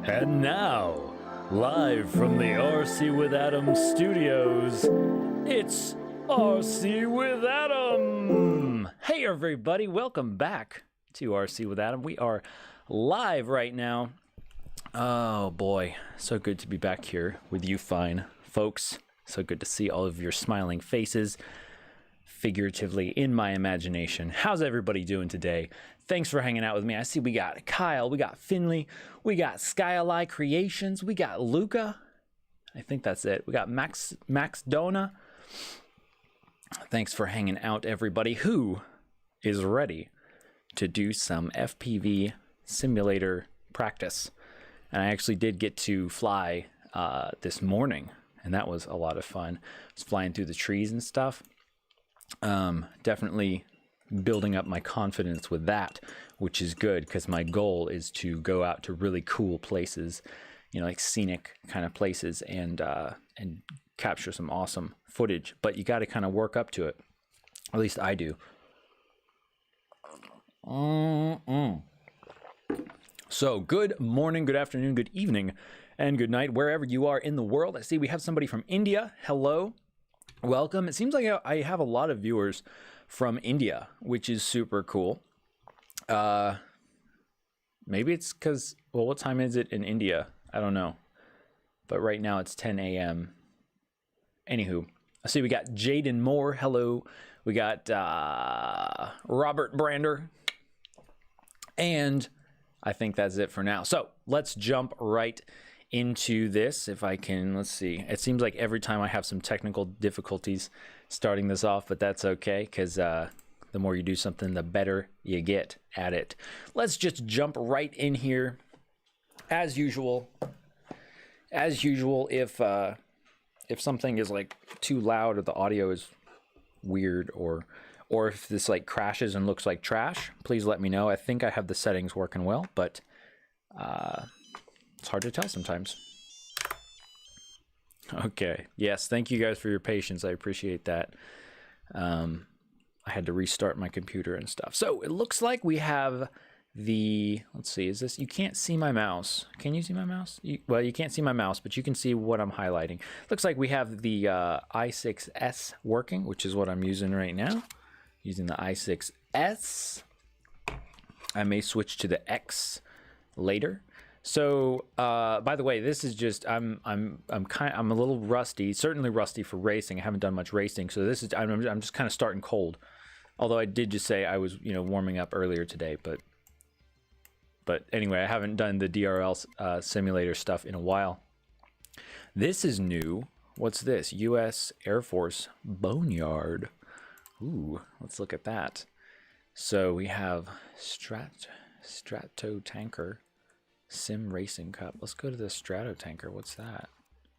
And now, live from the RC with Adam studios, it's RC with Adam! Hey everybody, welcome back to RC with Adam. We are live right now. Oh boy, so good to be back here with you fine folks. So good to see all of your smiling faces, figuratively in my imagination. How's everybody doing today? Thanks for hanging out with me. I see we got Kyle, we got Finley, we got Skylie Creations, we got Luca. I think that's it. We got Max Dona. Thanks for hanging out, everybody. Who is ready to do some FPV simulator practice? And I actually did get to fly this morning, and that was a lot of fun. I was flying through the trees and stuff. Definitely building up my confidence with that, which is good because my goal is to go out to really cool places, you know, like scenic kind of places, and capture some awesome footage. But you got to kind of work up to it. At least I do. So good morning, good afternoon, good evening, and good night wherever you are in the world. I see we have somebody from India. Hello. Welcome. It seems like I have a lot of viewers from India, which is super cool. Maybe it's because, well, what time is it in India? I don't know. But right now it's 10 a.m. Anywho, I see we got Jaden Moore. Hello. We got Robert Brander. And I think that's it for now. So let's jump right into this. If I can, let's see. It seems like every time I have some technical difficulties starting this off, but that's okay, because the more you do something, the better you get at it. Let's just jump right in here. As usual, if something is like too loud or the audio is weird, or if this like crashes and looks like trash, please let me know. I think I have the settings working well, but it's hard to tell sometimes. Okay. Yes. Thank you guys for your patience. I appreciate that. I had to restart my computer and stuff. So it looks like we have the, let's see, is this, you can't see my mouse. Can you see my mouse? Well, you can't see my mouse, but you can see what I'm highlighting. Looks like we have the i6S working, which is what I'm using right now. Using the i6S. I may switch to the X later. So, by the way, this is just, I'm a little rusty, certainly rusty for racing. I haven't done much racing. So this is, I'm just kind of starting cold. Although I did just say I was, you know, warming up earlier today, but anyway, I haven't done the DRL simulator stuff in a while. This is new. What's this? U.S. Air Force Boneyard. Ooh, let's look at that. So we have Strato Tanker. Sim Racing Cup. Let's go to the Strato Tanker. What's that?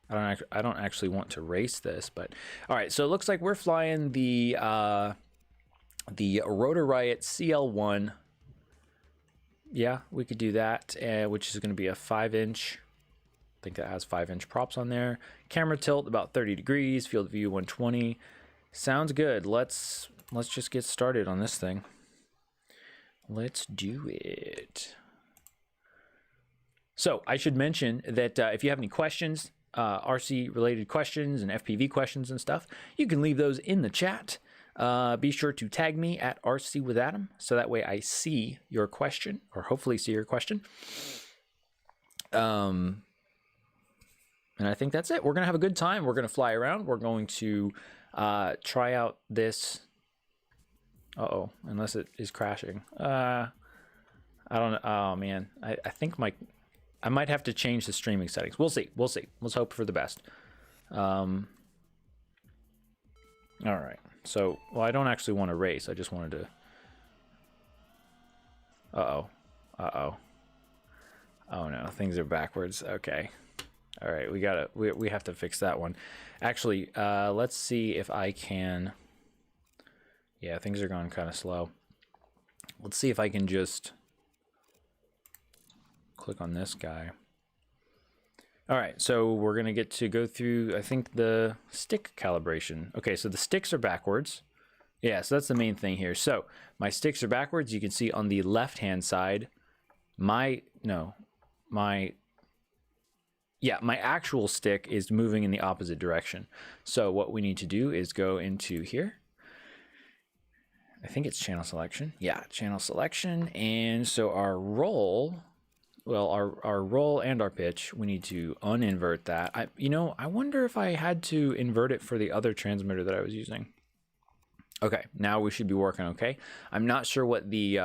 I don't actually want to race this, but all right. So it looks like we're flying the Rotor Riot CL1. Yeah, we could do that, which is going to be a 5-inch. I think that has 5-inch props on there. Camera tilt about 30 degrees. Field of view 120. Sounds good. Let's just get started on this thing. Let's do it. So I should mention that if you have any questions, RC related questions and FPV questions and stuff, you can leave those in the chat. Be sure to tag me at RCwithAdam, so that way I see your question, or hopefully see your question. And I think that's it. We're gonna have a good time. We're gonna fly around. We're going to try out this Uh-oh, unless it is crashing. I don't know. Oh man, I think I might have to change the streaming settings. We'll see. We'll see. Let's hope for the best. All right. So, well, I don't actually want to race. I just wanted to. Uh-oh. Uh-oh. Oh no, things are backwards. Okay. All right, we have to fix that one. Actually, let's see if I can. Yeah, things are going kind of slow. Let's see if I can just click on this guy. All right, so we're gonna get to go through, I think, the stick calibration. Okay, so the sticks are backwards. Yeah, so that's the main thing here. So my sticks are backwards. You can see on the left-hand side, my actual stick is moving in the opposite direction. So what we need to do is go into here. I think it's channel selection. Yeah, channel selection. And so our roll, well, our roll and our pitch, we need to uninvert that. I wonder if I had to invert it for the other transmitter that I was using. Okay, now we should be working okay. I'm not sure what the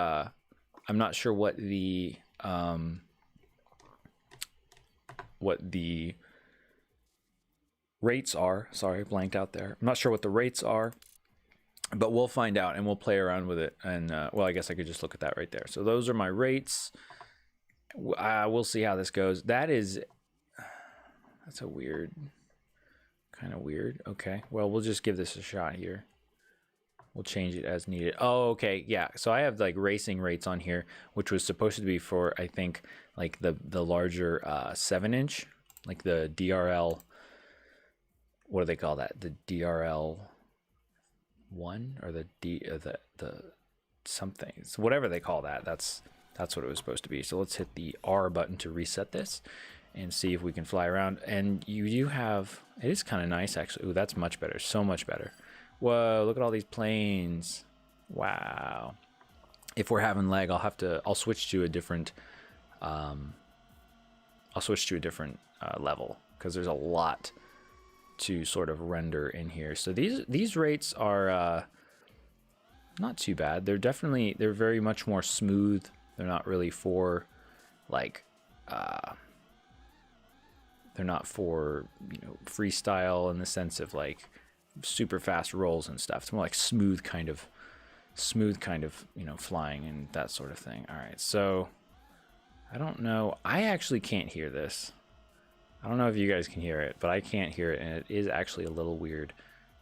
rates are. Sorry, I blanked out there. I'm not sure what the rates are, but we'll find out and we'll play around with it. And well, I guess I could just look at that right there. So those are my rates. We'll see how this goes. That's a weird, kind of weird. Okay, well, we'll just give this a shot here. We'll change it as needed. Oh, okay, yeah. So I have like racing rates on here, which was supposed to be for, I think, like the larger 7-inch, like the DRL. What do they call that? The DRL 1 or the something. It's whatever they call that. That's what it was supposed to be. So let's hit the R button to reset this and see if we can fly around. And you do have, it is kind of nice actually. Ooh, that's much better. So much better. Whoa, look at all these planes. Wow. If we're having lag, I'll switch to a different level, because there's a lot to sort of render in here. So these rates are not too bad. They're very much more smooth. They're not really for like they're not for, freestyle in the sense of like super fast rolls and stuff. It's more like smooth kind of flying and that sort of thing. All right, so I don't know, I actually can't hear this. I don't know if you guys can hear it, but I can't hear it, and it is actually a little weird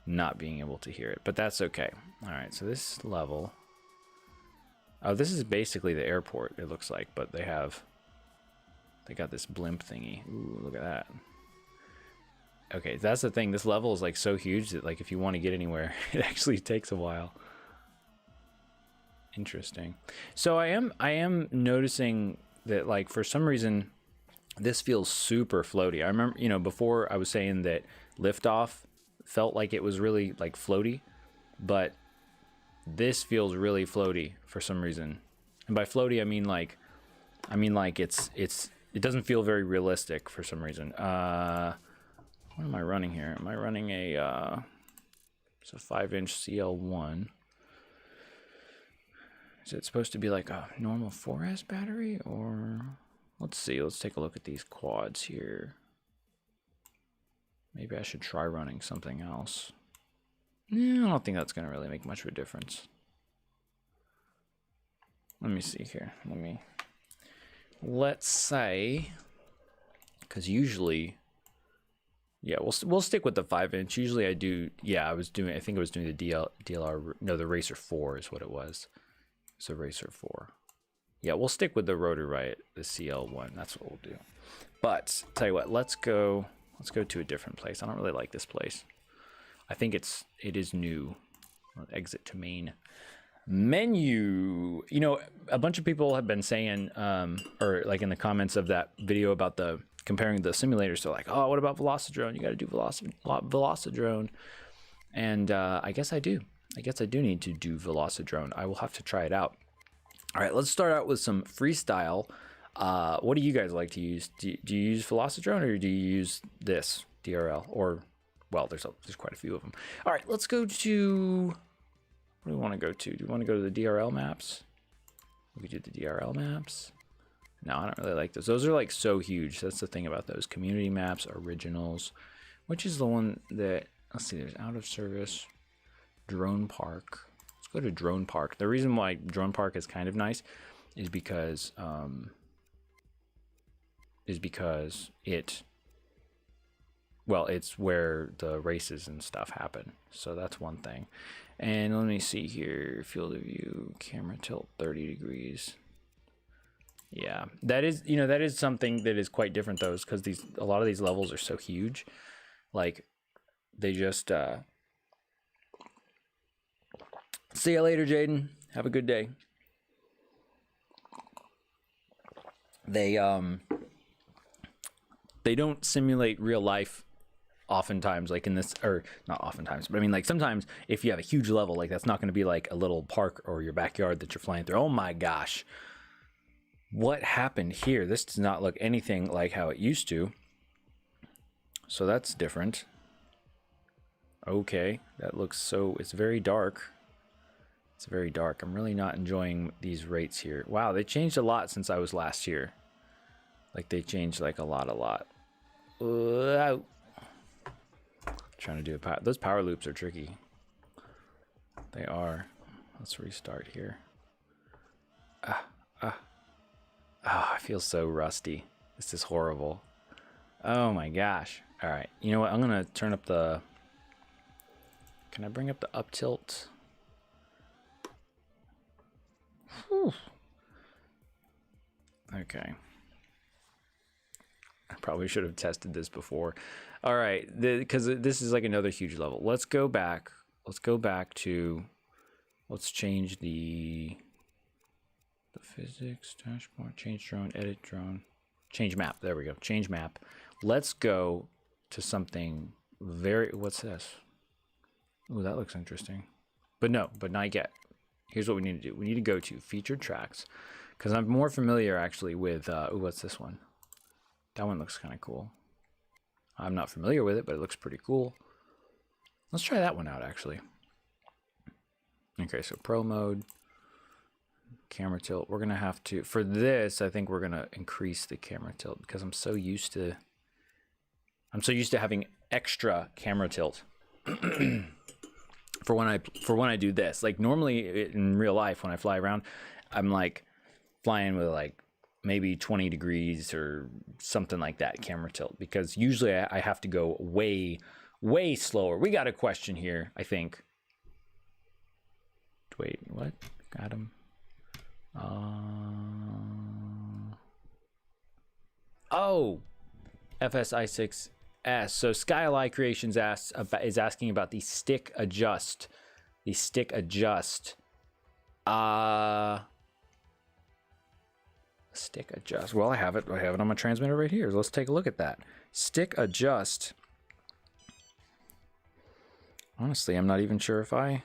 not being able to hear it, but that's okay. All right, so this level, oh, this is basically the airport, it looks like, but they got this blimp thingy. Ooh, look at that. Okay, that's the thing. This level is like so huge that like if you want to get anywhere, it actually takes a while. Interesting. So I am noticing that like for some reason this feels super floaty. I remember, before I was saying that liftoff felt like it was really like floaty, but this feels really floaty for some reason. And by floaty I mean like it doesn't feel very realistic for some reason. What am I running here? Am I running it's a 5-inch CL1. Is it supposed to be like a normal 4S battery, or let's see, let's take a look at these quads here. Maybe I should try running something else. Yeah, I don't think that's gonna really make much of a difference. Let me see here. Let's say, because usually, yeah, we'll stick with the 5-inch. Usually I do, yeah, I think I was doing the DLR, no, the Racer 4 is what it was. It's a Racer 4. Yeah, we'll stick with the Rotor Riot, the CL1. That's what we'll do. But tell you what, let's go to a different place. I don't really like this place. I think it is new. Exit to main menu. A bunch of people have been saying, or like in the comments of that video about comparing the simulators, so like, oh, what about Velocidrone? You got to do Velocidrone. And I guess I do need to do Velocidrone. I will have to try it out. All right, let's start out with some freestyle. What do you guys like to use? Do you use Velocidrone, or do you use this DRL? Or, well, there's quite a few of them. All right, let's go to What do we want to go to? Do we want to go to the DRL maps? We could do the DRL maps. No, I don't really like those. Those are like so huge. That's the thing about those. Community maps, originals. Which is the one that, let's see, there's out of service, drone park. Let's go to drone park. The reason why drone park is kind of nice is because it, well, it's where the races and stuff happen. So that's one thing. And let me see here, field of view, camera tilt 30 degrees. Yeah, that is, you know, that is something that is quite different though, because a lot of these levels are so huge. Like, they just, see you later, Jaden. Have a good day. They don't simulate real life oftentimes, like in this, or not oftentimes, but I mean, like sometimes if you have a huge level, like that's not going to be like a little park or your backyard that you're flying through. Oh my gosh. What happened here? This does not look anything like how it used to. So that's different. Okay, that looks so, it's very dark. It's very dark. I'm really not enjoying these rates here. Wow, they changed a lot since I was last here. Like they changed like a lot. Trying to do a power. Those power loops are tricky. They are. Let's restart here. Oh, I feel so rusty. This is horrible. Oh my gosh. All right. You know what? I'm going to turn up the... Can I bring up the up tilt? Whew. Okay. I probably should have tested this before. All right. Because this is like another huge level. Let's go back. Let's go back to... Let's change the physics, dashboard, change drone, edit drone, change map. There we go. Change map. Let's go to something very, what's this? Oh, that looks interesting. But no, but not yet. Here's what we need to do. We need to go to featured tracks because I'm more familiar actually with, ooh, what's this one? That one looks kind of cool. I'm not familiar with it, but it looks pretty cool. Let's try that one out actually. Okay, so pro mode. Camera tilt. We're gonna have to, for this, I think we're gonna increase the camera tilt because I'm so used to having extra camera tilt for when I do this. Like normally in real life when I fly around, I'm like flying with like maybe 20 degrees or something like that camera tilt because usually I have to go way slower. We got a question here, I think. Wait, what? Got him. Oh, FSI6S. So Skylie Creations is asking about the stick adjust. The stick adjust. Stick adjust. Well, I have it. I have it on my transmitter right here. So let's take a look at that. Stick adjust. Honestly, I'm not even sure if I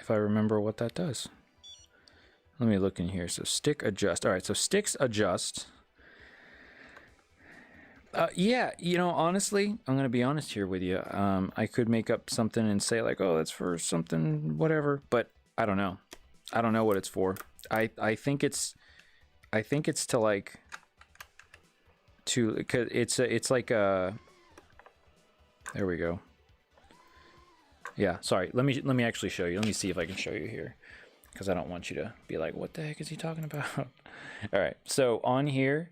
remember what that does. Let me look in here. So stick adjust. All right, so sticks adjust. Yeah, you know, honestly, I'm going to be honest here with you. I could make up something and say like, oh, that's for something, whatever, but I don't know. I don't know what it's for. I think it's to like, cause it's like a, there we go. Yeah, sorry. Let me actually show you. Let me see if I can show you here, because I don't want you to be like, what the heck is he talking about? All right. So on here,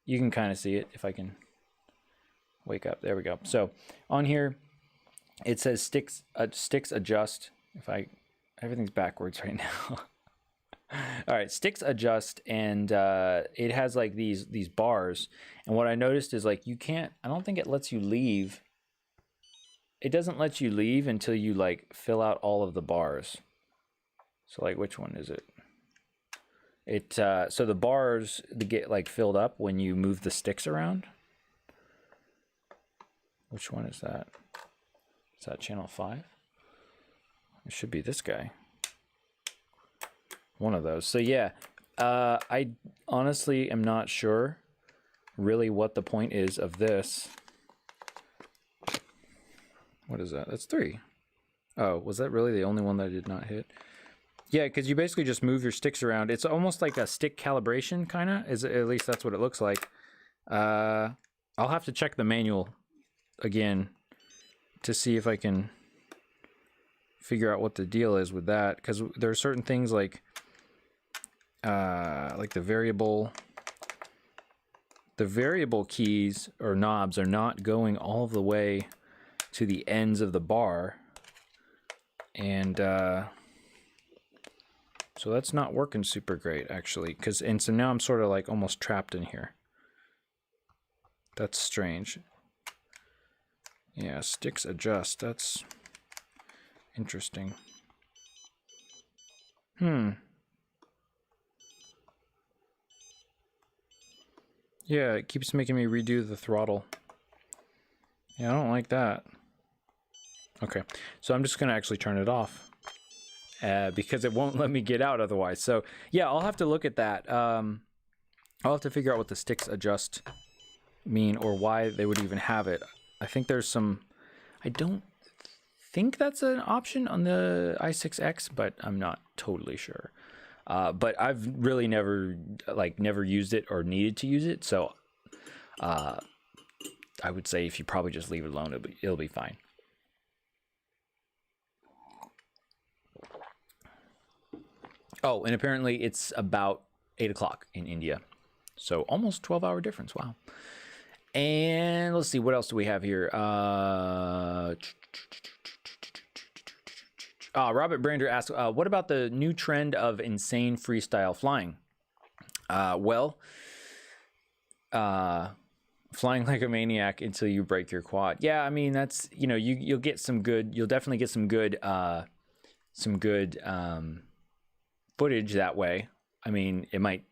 you can kind of see it if I can wake up. There we go. So on here, it says sticks adjust. Everything's backwards right now. All right, sticks adjust, and it has like these bars. And what I noticed is like I don't think it lets you leave. It doesn't let you leave until you like fill out all of the bars. So like, which one is it? So the bars get like filled up when you move the sticks around. Which one is that? Is that channel 5? It should be this guy. One of those. So yeah, I honestly am not sure really what the point is of this. What is that? That's 3. Oh, was that really the only one that I did not hit? Yeah, because you basically just move your sticks around. It's almost like a stick calibration, kind of. At least that's what it looks like. I'll have to check the manual again to see if I can figure out what the deal is with that. Because there are certain things like the variable keys or knobs are not going all the way to the ends of the bar, and so that's not working super great actually. And so now I'm sort of like almost trapped in here. That's strange. Yeah, sticks adjust. That's interesting. Yeah, it keeps making me redo the throttle. Yeah, I don't like that. Okay, so I'm just gonna actually turn it off because it won't let me get out otherwise. So yeah, I'll have to look at that. I'll have to figure out what the sticks adjust mean or why they would even have it. I think there's some, I don't think that's an option on the i6X, but I'm not totally sure. But I've really never used it or needed to use it, so I would say if you probably just leave it alone, it'll be fine. Oh, and apparently it's about 8 o'clock in India, so almost 12-hour difference. Wow. And let's see, what else do we have here? Robert Brander asks, what about the new trend of insane freestyle flying? Flying like a maniac until you break your quad. Yeah, I mean, that's, you'll get some good, you'll definitely get some good footage that way. I mean,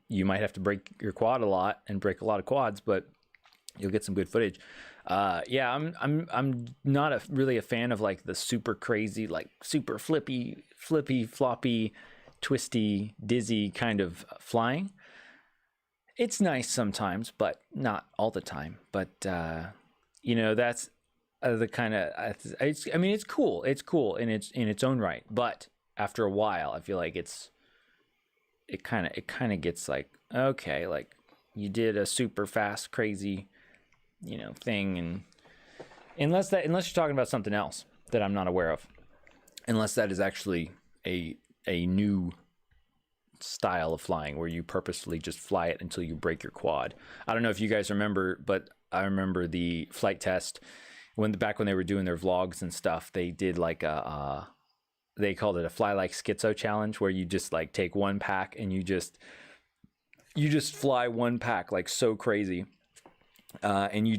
you might have to break your quad a lot and break a lot of quads, but you'll get some good footage. Yeah, I'm not really a fan of like the super crazy, like super flippy, floppy, twisty, dizzy kind of flying. It's nice sometimes, but not all the time. But that's the kind of. I mean, it's cool. It's cool in its own right. But after a while, I feel like it kind of gets like, okay, like you did a super fast, crazy, thing, and unless you're talking about something else that I'm not aware of, unless that is actually a new style of flying where you purposefully just fly it until you break your quad. I don't know if you guys remember, but I remember the flight test back when they were doing their vlogs and stuff. They did like they called it a fly like schizo challenge, where you just like take one pack and you just fly one pack like so crazy. And you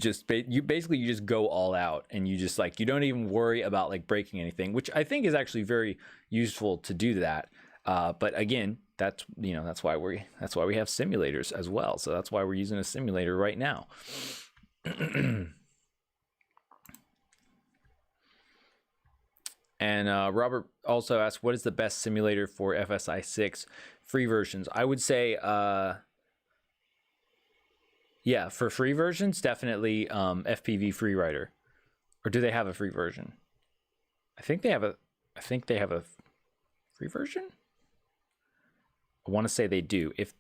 basically just go all out, and you just like, you don't even worry about like breaking anything, which I think is actually very useful to do that. But again, that's why we have simulators as well. So that's why we're using a simulator right now. And Robert also asked, what is the best simulator for FSI 6 free versions? I would say, yeah, for free versions, definitely FPV Freerider. Or do they have a free version? I think they have a free version. I want to say they do. If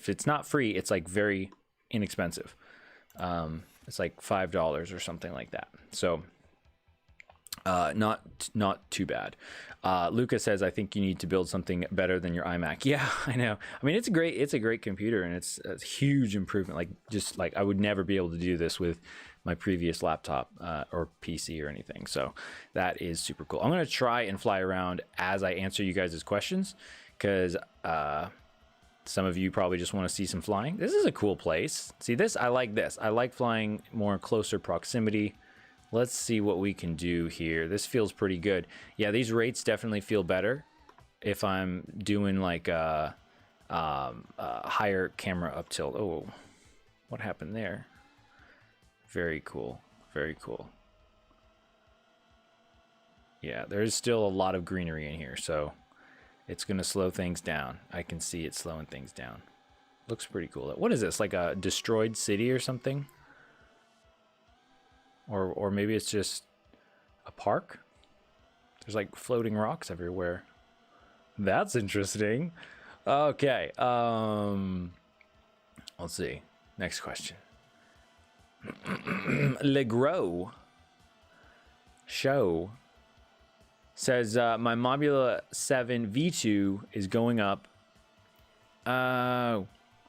it's not free, it's like very inexpensive. It's like $5 or something like that. So not too bad. Lucas says, I think you need to build something better than your iMac. Yeah, I know. I mean, it's a great computer, and it's a huge improvement. Like, just like I would never be able to do this with my previous laptop or PC or anything. So that is super cool. I'm going to try and fly around as I answer you guys' questions, because some of you probably just want to see some flying. This is a cool place. See this? I like this. I like flying more closer proximity. Let's see what we can do here. This feels pretty good. Yeah, these rates definitely feel better if I'm doing like a higher camera up tilt. Oh, what happened there? Very cool. Very cool. Yeah, there's still a lot of greenery in here, so it's going to slow things down. I can see it slowing things down. Looks pretty cool. What is this? Like a destroyed city or something? Or maybe it's just a park. There's like floating rocks everywhere. That's interesting. Okay. Let's see. Next question. Legros Show says my Mobula 7 V2 is going up.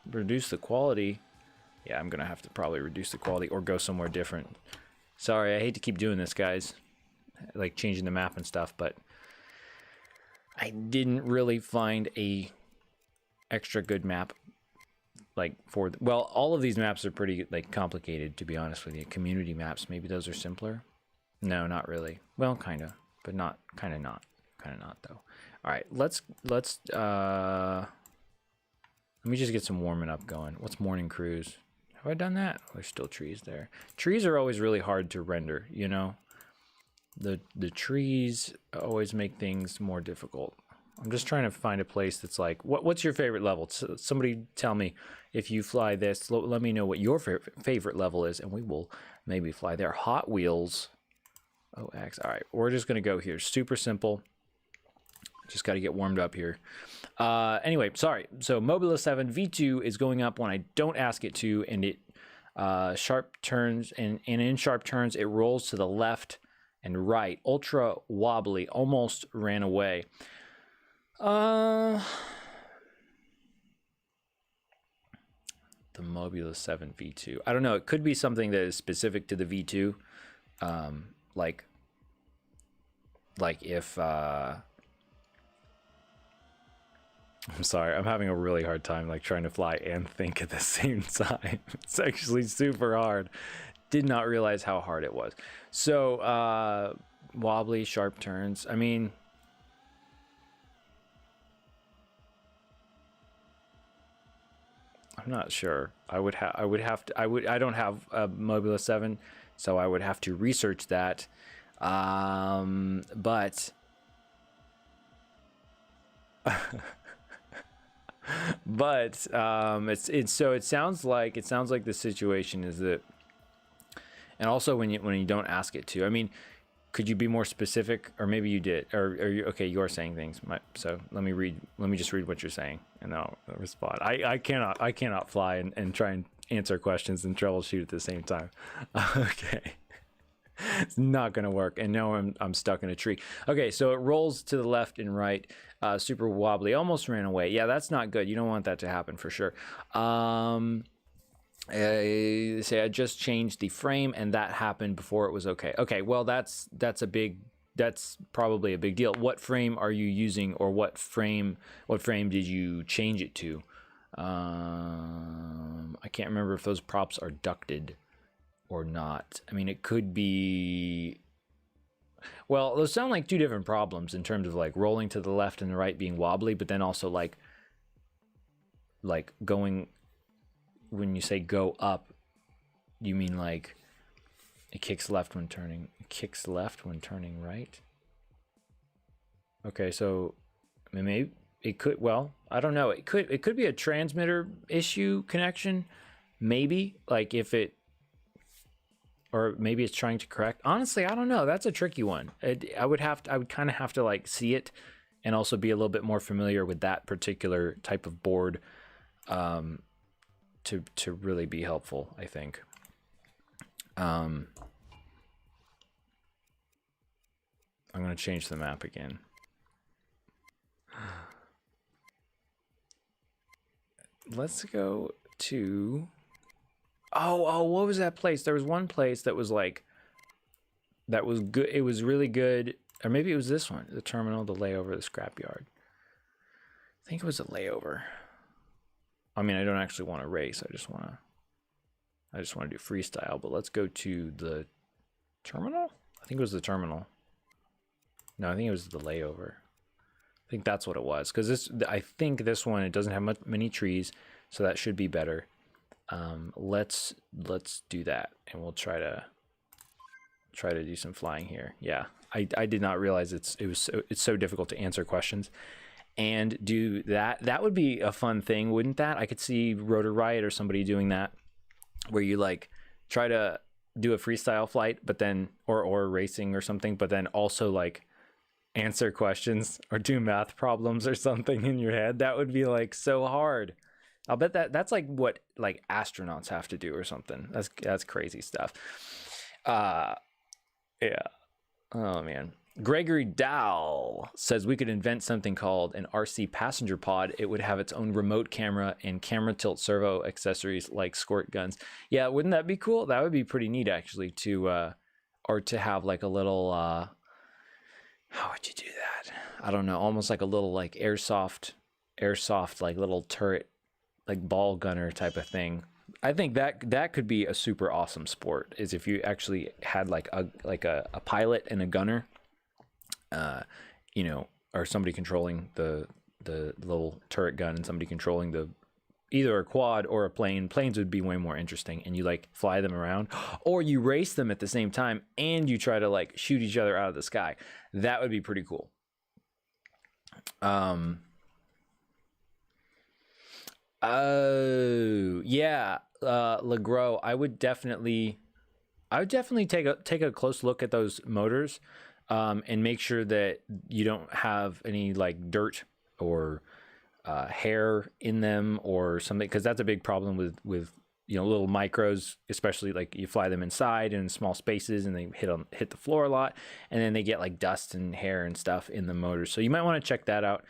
Reduce the quality. Yeah, I'm gonna have to probably reduce the quality or go somewhere different. Sorry, I hate to keep doing this, guys. Like changing the map and stuff, but I didn't really find a extra good map. Like for well, all of these maps are pretty like complicated, to be honest with you. Community maps, maybe those are simpler. No, not really. Well, kind of, but not kind of not though. All right, let's let me just get some warming up going. What's morning cruise? Have I done that? Oh, there's still trees there. Trees are always really hard to render, you know. The trees always make things more difficult. I'm just trying to find a place that's like, what's your favorite level? Somebody tell me if you fly this. Let me know what your favorite level is, and we will maybe fly there. Hot Wheels. OX. All right, we're just gonna go here. Super simple. Just got to get warmed up here. Anyway, sorry. So Mobula 7 V2 is going up when I don't ask it to, and it sharp turns, and in sharp turns it rolls to the left and right. Ultra wobbly, almost ran away. The Mobula 7 V2. I don't know. It could be something that is specific to the V2. Like if I'm sorry, I'm having a really hard time like trying to fly and think at the same time. It's actually super hard. Did not realize how hard it was. So wobbly, sharp turns. I mean, I'm not sure. I don't have a Mobula 7, so I would have to research that. But it sounds like the situation is that, and also when you don't ask it to. I mean, could you be more specific, or maybe you did, or are you okay? You're saying things. So let me just read what you're saying, and then I'll respond. I cannot fly and try and answer questions and troubleshoot at the same time. Okay. It's not gonna work, and now I'm stuck in a tree. Okay, so it rolls to the left and right, super wobbly, almost ran away. Yeah, that's not good. You don't want that to happen for sure. Say I just changed the frame, and that happened before it was okay. Okay, well that's probably a big deal. What frame are you using, or what frame did you change it to? I can't remember if those props are ducted or not. I mean, it could be, well, those sound like two different problems in terms of like rolling to the left and the right being wobbly, but then also like going, when you say go up, you mean like it kicks left when turning right? Okay, so maybe it could, well, I don't know. It could be a transmitter issue connection, maybe, like if it, or maybe it's trying to correct. Honestly, I don't know. That's a tricky one. I would kind of have to like see it, and also be a little bit more familiar with that particular type of board, to really be helpful, I think. I'm gonna change the map again. Let's go to. Oh, what was that place? There was one place that was like, that was good. It was really good. Or maybe it was this one, the terminal, the layover, the scrapyard. I think it was a layover. I mean, I don't actually want to race. I just want to do freestyle, but let's go to the terminal. I think it was the terminal. No, I think it was the layover. I think that's what it was. Because I think this one, it doesn't have many trees, so that should be better. Let's do that, and we'll try to do some flying here. Yeah, I did not realize it's so difficult to answer questions and do that. That would be a fun thing, wouldn't that? I could see Rotor Riot or somebody doing that, where you like try to do a freestyle flight, but then or racing or something, but then also like answer questions or do math problems or something in your head. That would be like so hard. I'll bet that's like what like astronauts have to do or something. That's crazy stuff. Yeah. Oh man. Gregory Dow says we could invent something called an RC passenger pod. It would have its own remote camera and camera tilt servo accessories like squirt guns. Yeah, wouldn't that be cool? That would be pretty neat actually to or to have like a little how would you do that? I don't know, almost like a little like airsoft like little turret like ball gunner type of thing. I think that could be a super awesome sport, is if you actually had like a pilot and a gunner, you know, or somebody controlling the little turret gun and somebody controlling the either a quad or a plane. Planes would be way more interesting, and you like fly them around, or you race them at the same time and you try to like shoot each other out of the sky. That would be pretty cool. Oh yeah, Legros. I would definitely take a close look at those motors, and make sure that you don't have any like dirt or hair in them or something, because that's a big problem with you know, little micros, especially like you fly them inside in small spaces and they hit the floor a lot, and then they get like dust and hair and stuff in the motors. So you might want to check that out.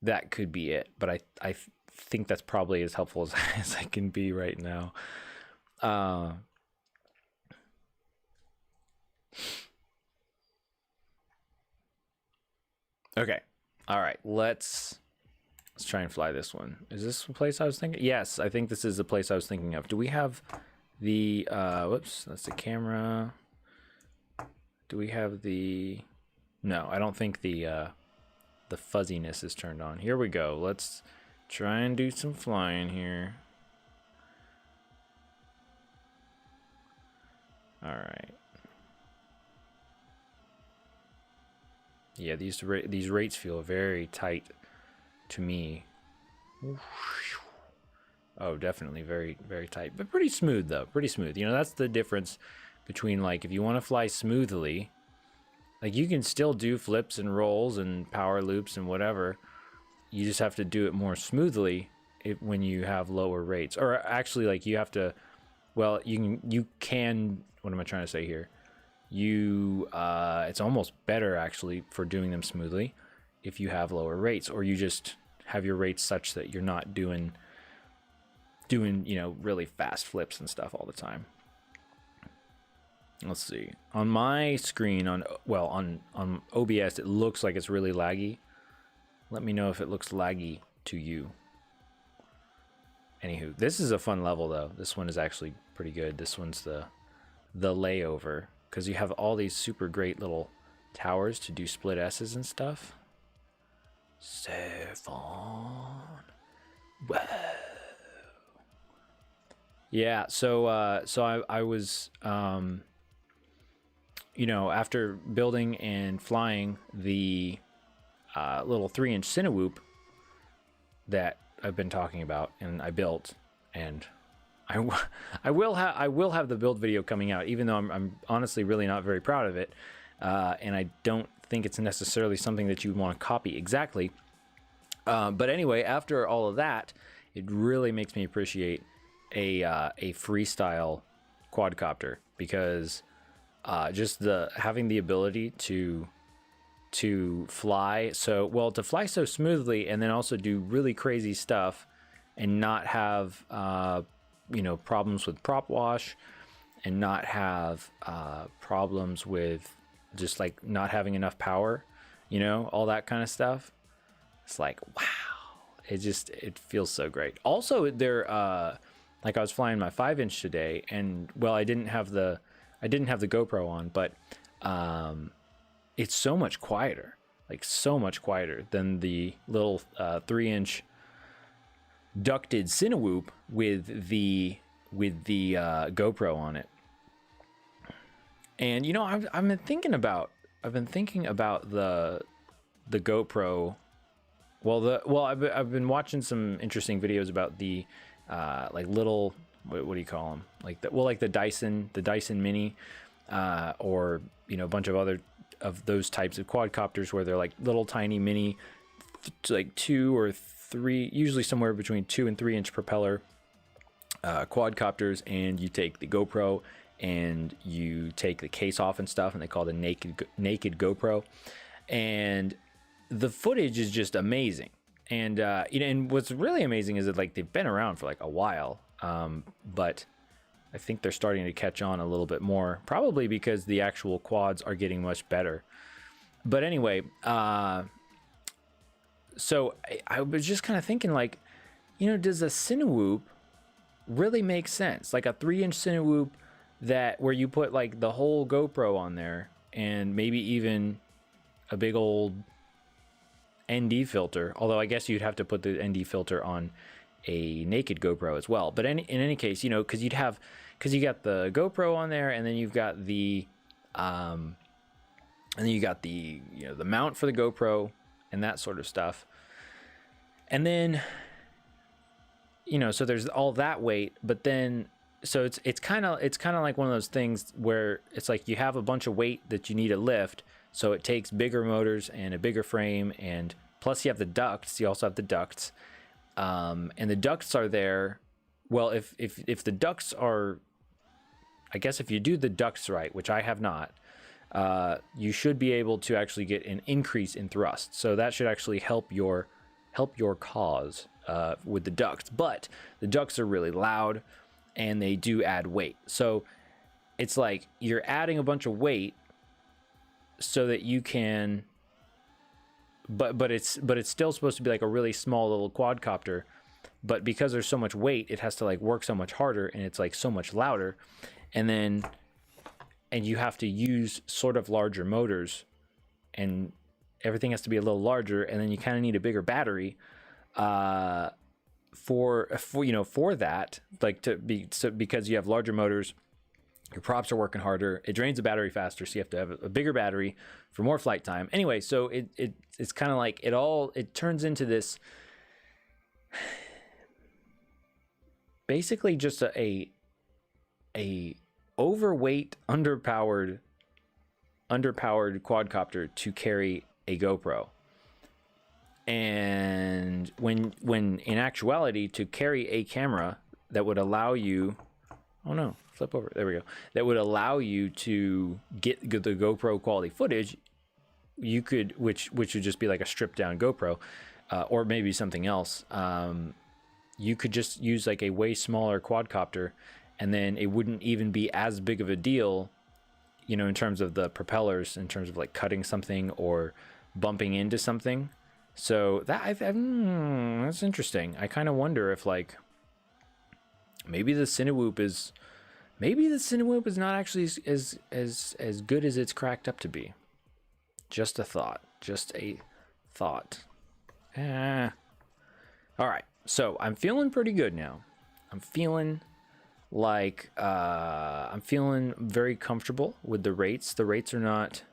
That could be it, but I think that's probably as helpful as I can be right now. Okay. All right. Let's try and fly this one. Is this the place I was thinking? Yes, I think this is the place I was thinking of. Do we have the whoops, that's the camera. Do we have the no, I don't think the fuzziness is turned on. Here we go. Let's try and do some flying here. All right. Yeah, these rates feel very tight to me. Oh, definitely very, very tight, but pretty smooth though. Pretty smooth. You know, that's the difference between like if you want to fly smoothly, like you can still do flips and rolls and power loops and whatever. You just have to do it more smoothly when you have lower rates. Or actually, like you have to, well, you can, what am I trying to say here? It's almost better actually for doing them smoothly if you have lower rates, or you just have your rates such that you're not doing, you know, really fast flips and stuff all the time. Let's see. On my screen, on OBS, it looks like it's really laggy. Let me know if it looks laggy to you. Anywho, this is a fun level though. This one is actually pretty good. This one's the layover, because you have all these super great little towers to do split S's and stuff. So fun. Whoa. Yeah, so I was you know, after building and flying the little 3-inch Cinewoop that I've been talking about, and I built, and I will have the build video coming out, even though I'm honestly really not very proud of it, and I don't think it's necessarily something that you want to copy exactly. But anyway, after all of that, it really makes me appreciate a freestyle quadcopter, because just having the ability to fly to fly so smoothly, and then also do really crazy stuff and not have you know, problems with prop wash, and not have problems with just like not having enough power, you know, all that kind of stuff. It's like, wow, it feels so great. Also, they're like I was flying my 5-inch today, and well, I didn't have the GoPro on, but it's so much quieter, like so much quieter than the little 3-inch ducted Cinewoop with the GoPro on it. And you know, I've been thinking about the GoPro. I've been watching some interesting videos about the like little, what do you call them, like the Dyson Mini, or you know, a bunch of other of those types of quadcopters where they're like little tiny mini, like 2 or 3, usually somewhere between 2 and 3 inch propeller quadcopters, and you take the GoPro and you take the case off and stuff, and they call it a naked GoPro, and the footage is just amazing. And you know, and what's really amazing is that like they've been around for like a while, but I think they're starting to catch on a little bit more, probably because the actual quads are getting much better. But anyway, so I was just kind of thinking, like, you know, does a Cinewhoop really make sense? Like a 3-inch Cinewhoop that where you put like the whole GoPro on there and maybe even a big old ND filter, although I guess you'd have to put the ND filter on a naked GoPro as well. But in any case, you know, because you got the GoPro on there, and then you've got the you know, the mount for the GoPro and that sort of stuff. And then, you know, so there's all that weight, but then so it's kind of like one of those things where it's like you have a bunch of weight that you need to lift, so it takes bigger motors and a bigger frame, and plus you have the ducts. You also have the ducts, and the ducts are there. Well, if the ducts are, I guess if you do the ducts right, which I have not, you should be able to actually get an increase in thrust. So that should actually help your cause with the ducts. But the ducts are really loud, and they do add weight. So it's like you're adding a bunch of weight so that you can, but it's still supposed to be like a really small little quadcopter, but because there's so much weight, it has to like work so much harder, and it's like so much louder, and you have to use sort of larger motors, and everything has to be a little larger, and then you kind of need a bigger battery for that, like because you have larger motors, your props are working harder, it drains the battery faster, so you have to have a bigger battery for more flight time. Anyway, so it's kind of like it turns into this basically just a overweight, underpowered quadcopter to carry a GoPro. And when in actuality, to carry a camera that would allow you, oh no, flip over, there we go, that would allow you to get the GoPro quality footage, you could, which would just be like a stripped down GoPro, or maybe something else. You could just use like a way smaller quadcopter, and then it wouldn't even be as big of a deal, you know, in terms of the propellers, in terms of like cutting something or bumping into something. So that that's interesting. I kind of wonder if like maybe the Cinewhoop is not actually as good as it's cracked up to be. Just a thought. All right. So I'm feeling pretty good now. I'm feeling like I'm feeling very comfortable with the rates. The rates are not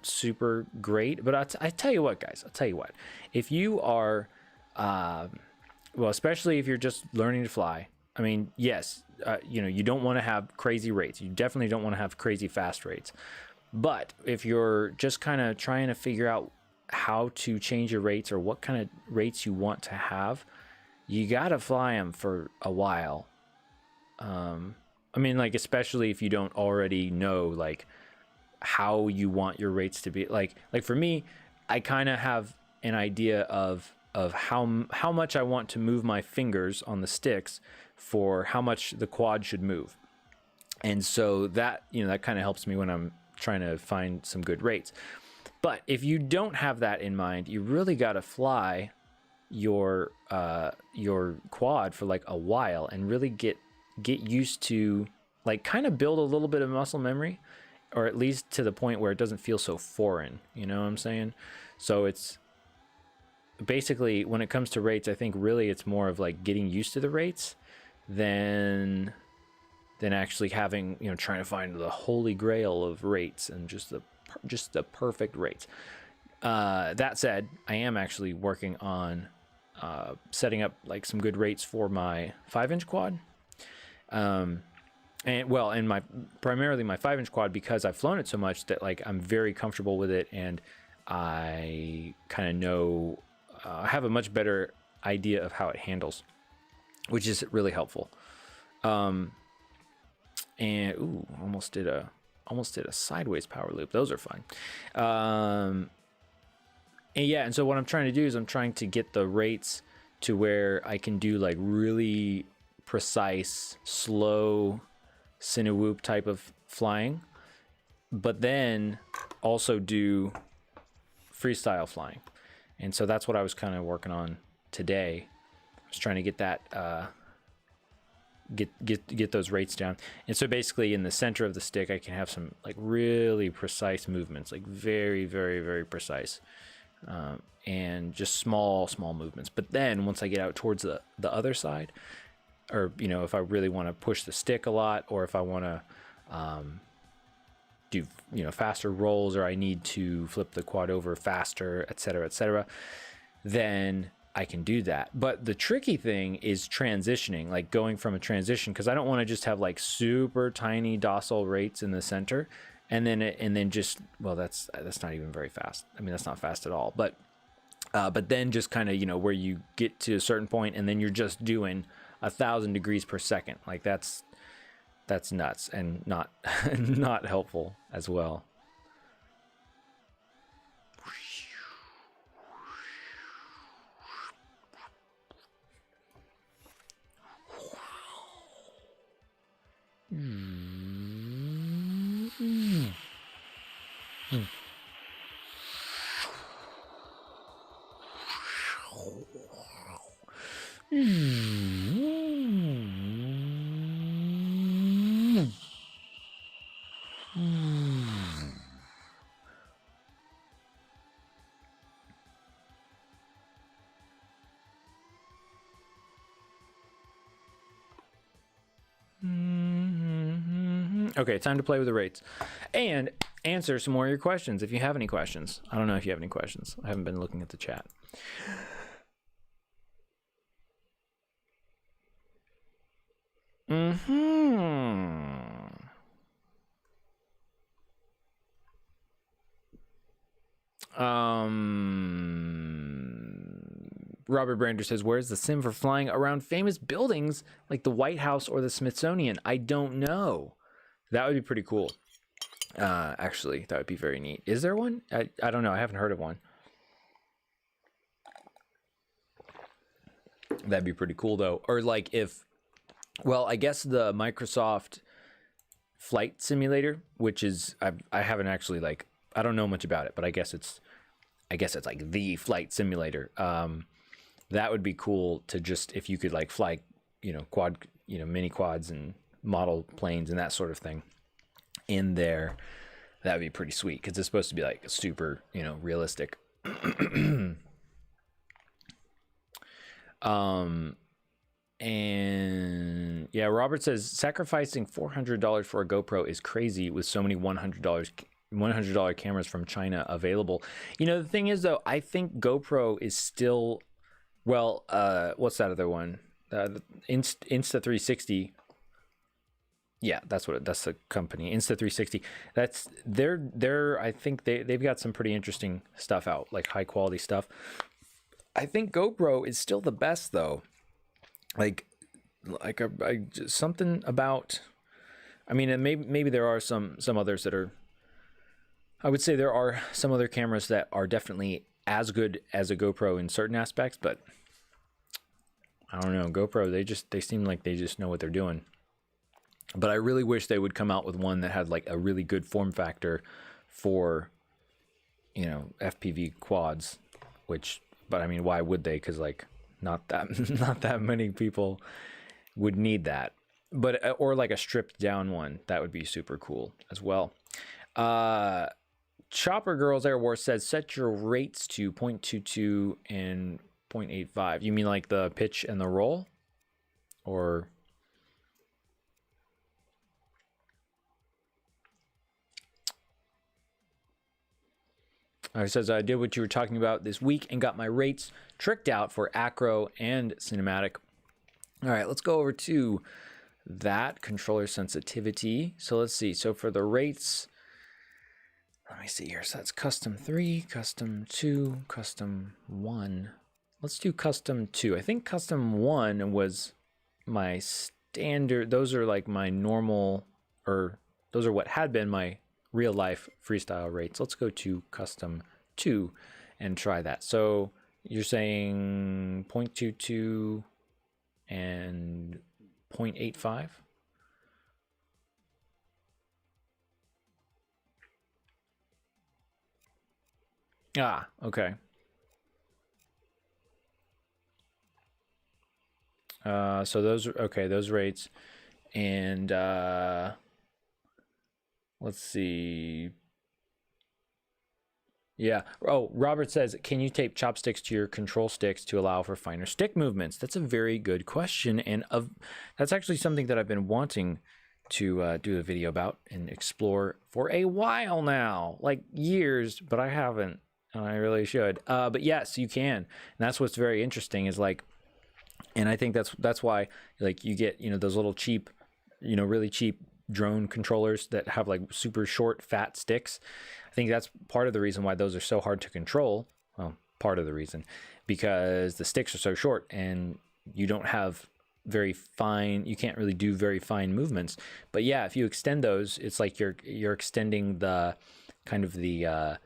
super great, but I tell you what, guys, if you are well, especially if you're just learning to fly, I mean, yes, you know, you don't want to have crazy rates. You definitely don't want to have crazy fast rates. But if you're just kind of trying to figure out how to change your rates or what kind of rates you want to have, you got to fly them for a while. I mean, like, especially if you don't already know, like, how you want your rates to be. Like for me, I kind of have an idea of how much I want to move my fingers on the sticks for how much the quad should move. And so that, you know, that kind of helps me when I'm trying to find some good rates. But if you don't have that in mind, you really got to fly your quad for like a while and really get used to, like, kind of build a little bit of muscle memory, or at least to the point where it doesn't feel so foreign. You know what I'm saying? So it's basically, when it comes to rates, I think really it's more of like getting used to the rates than actually having, you know, trying to find the holy grail of rates and just the perfect rates. That said, I am actually working on setting up like some good rates for my 5-inch quad. And well, and primarily my 5-inch quad, because I've flown it so much that like I'm very comfortable with it, and I kind of know, have a much better idea of how it handles, which is really helpful. And ooh, almost did a sideways power loop. Those are fun. And yeah, and so what I'm trying to do is I'm trying to get the rates to where I can do like really precise, slow cinewhoop type of flying, but then also do freestyle flying. And so that's what I was kind of working on today. I was trying to get that get those rates down. And so basically in the center of the stick I can have some like really precise movements, like very, very, very precise, and just small movements. But then once I get out towards the other side, or you know, if I really want to push the stick a lot, or if I want to do, you know, faster rolls, or I need to flip the quad over faster, etc., then I can do that. But the tricky thing is transitioning, like going from a transition, because I don't want to just have like super tiny docile rates in the center, and then just, well, that's not even very fast. I mean, that's not fast at all. But then just kind of, you know, where you get to a certain point and then you're just doing 1,000 degrees per second, like that's nuts and not not helpful as well. Okay, time to play with the rates and answer some more of your questions if you have any questions. I don't know if you have any questions. I haven't been looking at the chat. Robert Brander says, where's the sim for flying around famous buildings like the White House or the Smithsonian? I don't know. That would be pretty cool. Actually, that would be very neat. Is there one? I don't know. I haven't heard of one. That'd be pretty cool though. Or like if, well, I guess the Microsoft Flight Simulator, which is, I haven't actually, like, I don't know much about it, but I guess it's like the flight simulator. That would be cool to just, if you could like fly, you know, mini quads and model planes and that sort of thing in there. That'd be pretty sweet, because it's supposed to be like super, you know, realistic. And yeah, Robert says sacrificing $400 for a GoPro is crazy with so many $100 cameras from China available. You know, the thing is though, I think GoPro is still, well, what's that other one? Insta360. Yeah, that's the company, Insta360. That's they're I think they've got some pretty interesting stuff out, like high quality stuff. I think GoPro is still the best though. Something about, I mean, and maybe there are some others that are, I would say there are some other cameras that are definitely as good as a GoPro in certain aspects, but I don't know, GoPro, they seem like they just know what they're doing. But I really wish they would come out with one that had like a really good form factor for, you know, FPV quads, but I mean, why would they? Because like not that many people would need that. But or like a stripped down one, that would be super cool as well. Chopper Girls Air War says set your rates to 0.22 and 0.85. You mean like the pitch and the roll, or? It says, I did what you were talking about this week and got my rates tricked out for acro and cinematic. All right, let's go over to that controller sensitivity. So let's see. So for the rates, let me see here. So that's custom 3, custom 2, custom 1. Let's do custom 2. I think custom 1 was my standard. Those are like my normal, or those are what had been my real life freestyle rates. Let's go to custom 2 and try that. So you're saying 0.22 and 0.85. Ah, okay. So those are okay, those rates. And let's see. Yeah. Oh, Robert says, can you tape chopsticks to your control sticks to allow for finer stick movements? That's a very good question. And that's actually something that I've been wanting to do a video about and explore for a while now, like years, but I haven't, and I really should. But yes, you can. And that's what's very interesting is like, and I think that's why like you get, you know, those little cheap, you know, really cheap drone controllers that have like super short fat sticks. I think that's part of the reason why those are so hard to control. Well, part of the reason, because the sticks are so short and you don't have very fine, you can't really do very fine movements. But yeah, if you extend those, it's like you're extending the kind of the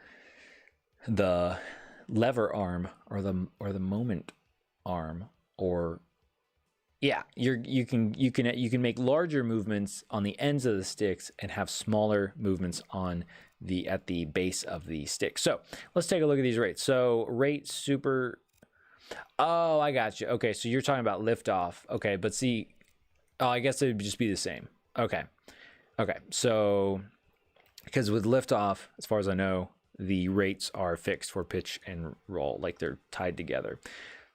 lever arm or the moment arm, or yeah, you can make larger movements on the ends of the sticks and have smaller movements on at the base of the stick. So let's take a look at these rates. So rate super. Oh, I got you. Okay, so you're talking about liftoff. Okay, but see, oh, I guess it would just be the same. Okay, so because with liftoff, as far as I know, the rates are fixed for pitch and roll, like they're tied together.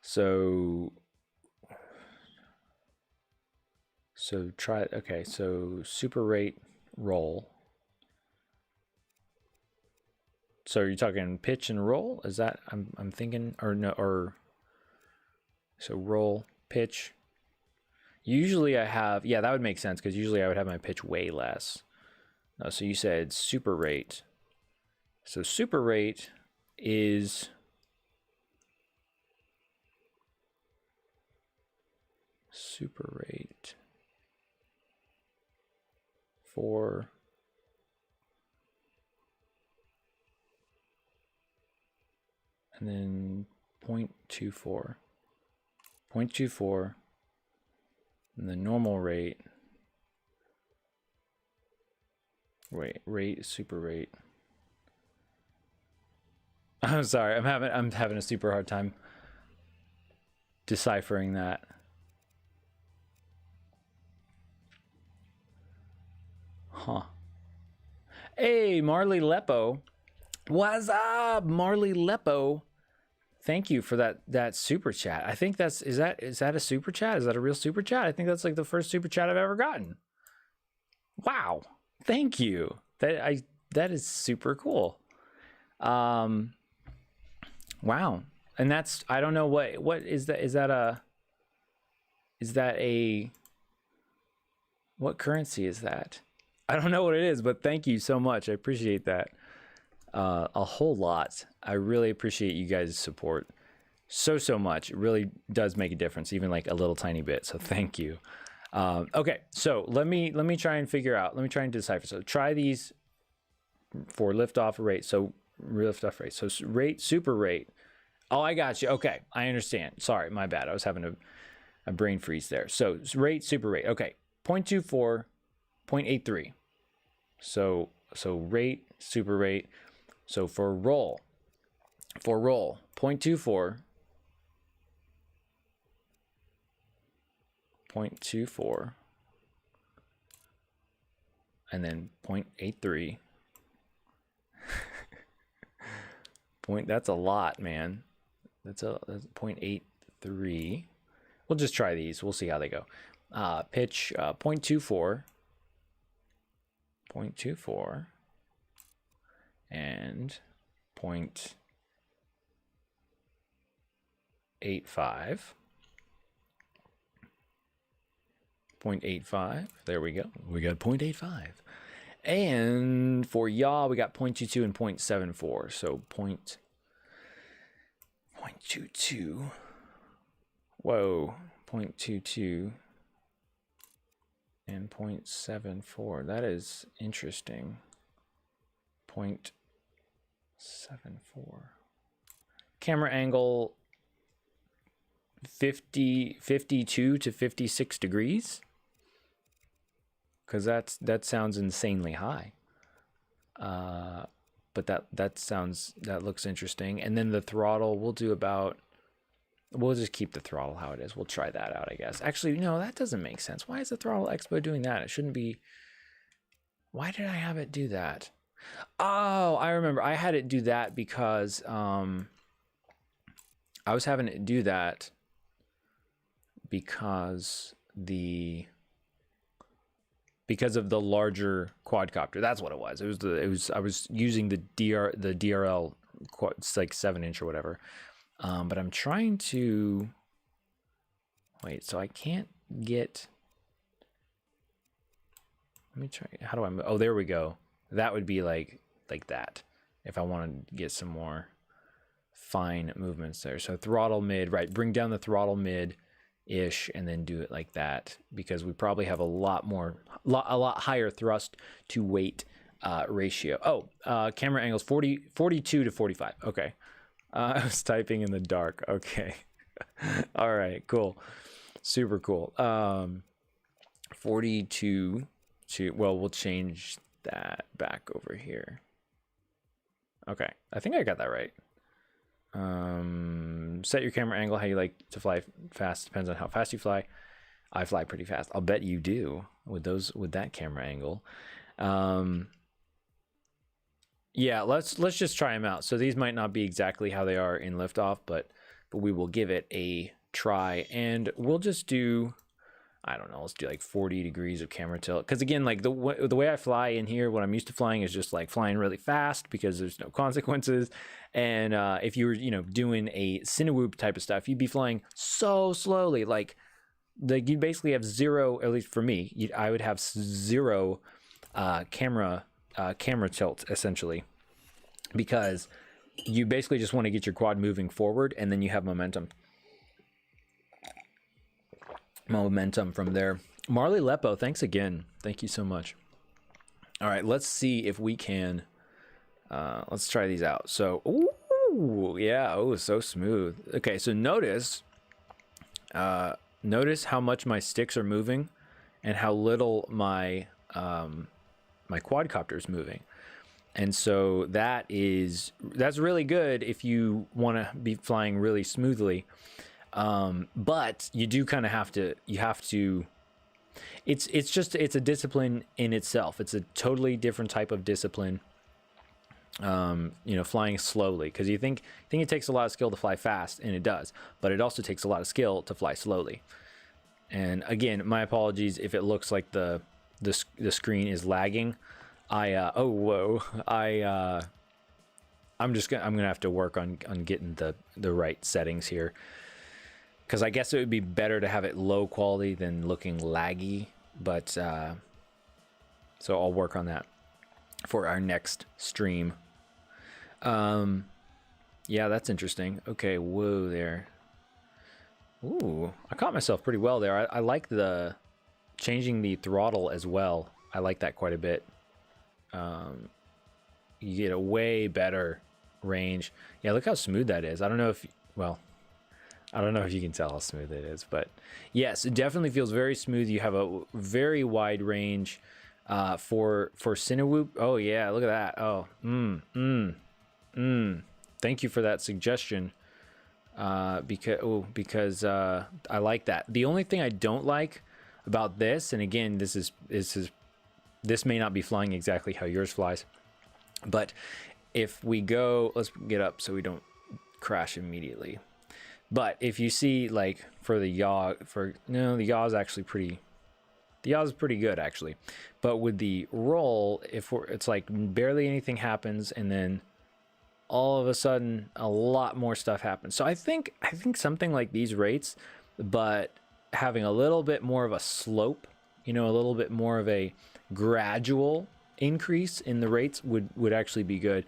So try, okay, so super rate roll. So you're talking pitch and roll? Is that, I'm thinking, or no, or so roll, pitch. Usually I have, yeah, that would make sense because usually I would have my pitch way less. No, so you said super rate. So super rate is super rate for and then 0.24, and the normal rate, rate super rate. I'm sorry, I'm having a super hard time deciphering that. Huh. Hey, Marley Lepo. What's up, Marley Lepo? Thank you for that super chat. I think is that a super chat? Is that a real super chat? I think that's like the first super chat I've ever gotten. Wow. Thank you. That is super cool. Wow. And that's, I don't know what is that, is that a what currency is that? I don't know what it is, but thank you so much. I appreciate that a whole lot. I really appreciate you guys' support so much. It really does make a difference, even like a little tiny bit. So thank you. Okay, so let me try and figure out. Let me try and decipher. So try these for liftoff rate. So liftoff rate. So rate, super rate. Oh, I got you. Okay, I understand. Sorry, my bad. I was having a brain freeze there. So rate, super rate. Okay, 0.24, 0.83. So rate, super rate. So for roll, 0.24, 0.24, and then 0.83. That's a lot, man. That's 0.83. We'll just try these. We'll see how they go. Pitch 0.24, 0.24, and 0.85. 0.85. There we go. We got 0.85. And for yaw, we got 0.22 and 0.74. So 0.22. Whoa, 0.22 and 0.74. That is interesting. 0.74. Camera angle 52 to 56 degrees. Because that sounds insanely high. But that looks interesting. And then the throttle, we'll just keep the throttle how it is. We'll try that out, I guess. Actually, no, that doesn't make sense. Why is the throttle expo doing that? It shouldn't be. Why did I have it do that? Oh, I remember. I had it do that because I was having it do that because of the larger quadcopter. That's what it was. I was using the DRL, it's like 7-inch or whatever. But I'm trying to wait, so I can't get, let me try, how do I move? Oh, there we go. That would be like that if I wanted to get some more fine movements there. So throttle mid, right, bring down the throttle mid ish and then do it like that, because we probably have a lot higher thrust to weight ratio. Oh, camera angles 42 to 45. Okay. I was typing in the dark. Okay. All right, cool. Super cool. 42 to, well, we'll change that back over here. Okay. I think I got that right. Set your camera angle how you like to fly fast. Depends on how fast you fly. I fly pretty fast. I'll bet you do with that camera angle. Yeah, let's just try them out. So these might not be exactly how they are in liftoff, but we will give it a try, and we'll just do, I don't know, let's do like 40 degrees of camera tilt. Because again, like the way I fly in here, what I'm used to flying is just like flying really fast because there's no consequences. And if you were, doing a Cinewhoop type of stuff, you'd be flying so slowly, like you basically have zero, at least for me, I would have zero camera tilt essentially, because you basically just want to get your quad moving forward and then you have momentum from there. Marley Lepo, thanks again. Thank you so much. All right, let's see if we can, let's try these out. So, ooh, yeah, oh, so smooth. Okay, so notice how much my sticks are moving and how little my quadcopter is moving. And so that's really good if you want to be flying really smoothly. But you do kind of have to, it's a discipline in itself. It's a totally different type of discipline, flying slowly, because you think it takes a lot of skill to fly fast, and it does, but it also takes a lot of skill to fly slowly. And again, my apologies if it looks like the screen is lagging. I'm gonna have to work on getting the right settings here, because I guess it would be better to have it low quality than looking laggy, but so I'll work on that for our next stream. Yeah, that's interesting. Okay, whoa there. Ooh, I caught myself pretty well there. I like the changing the throttle as well. I like that quite a bit. You get a way better range. Yeah, look how smooth that is. I don't know if you can tell how smooth it is, but yes, it definitely feels very smooth. You have a very wide range for Cinewhoop. Oh yeah, look at that. Oh, thank you for that suggestion. Because I like that. The only thing I don't like about this, and again, this may not be flying exactly how yours flies, but if we go, let's get up so we don't crash immediately. But if you see, like, for the yaw, the yaw is actually pretty good actually. But with the roll, it's like barely anything happens, and then all of a sudden a lot more stuff happens. So I think something like these rates, but having a little bit more of a slope, you know, a little bit more of a gradual increase in the rates would actually be good.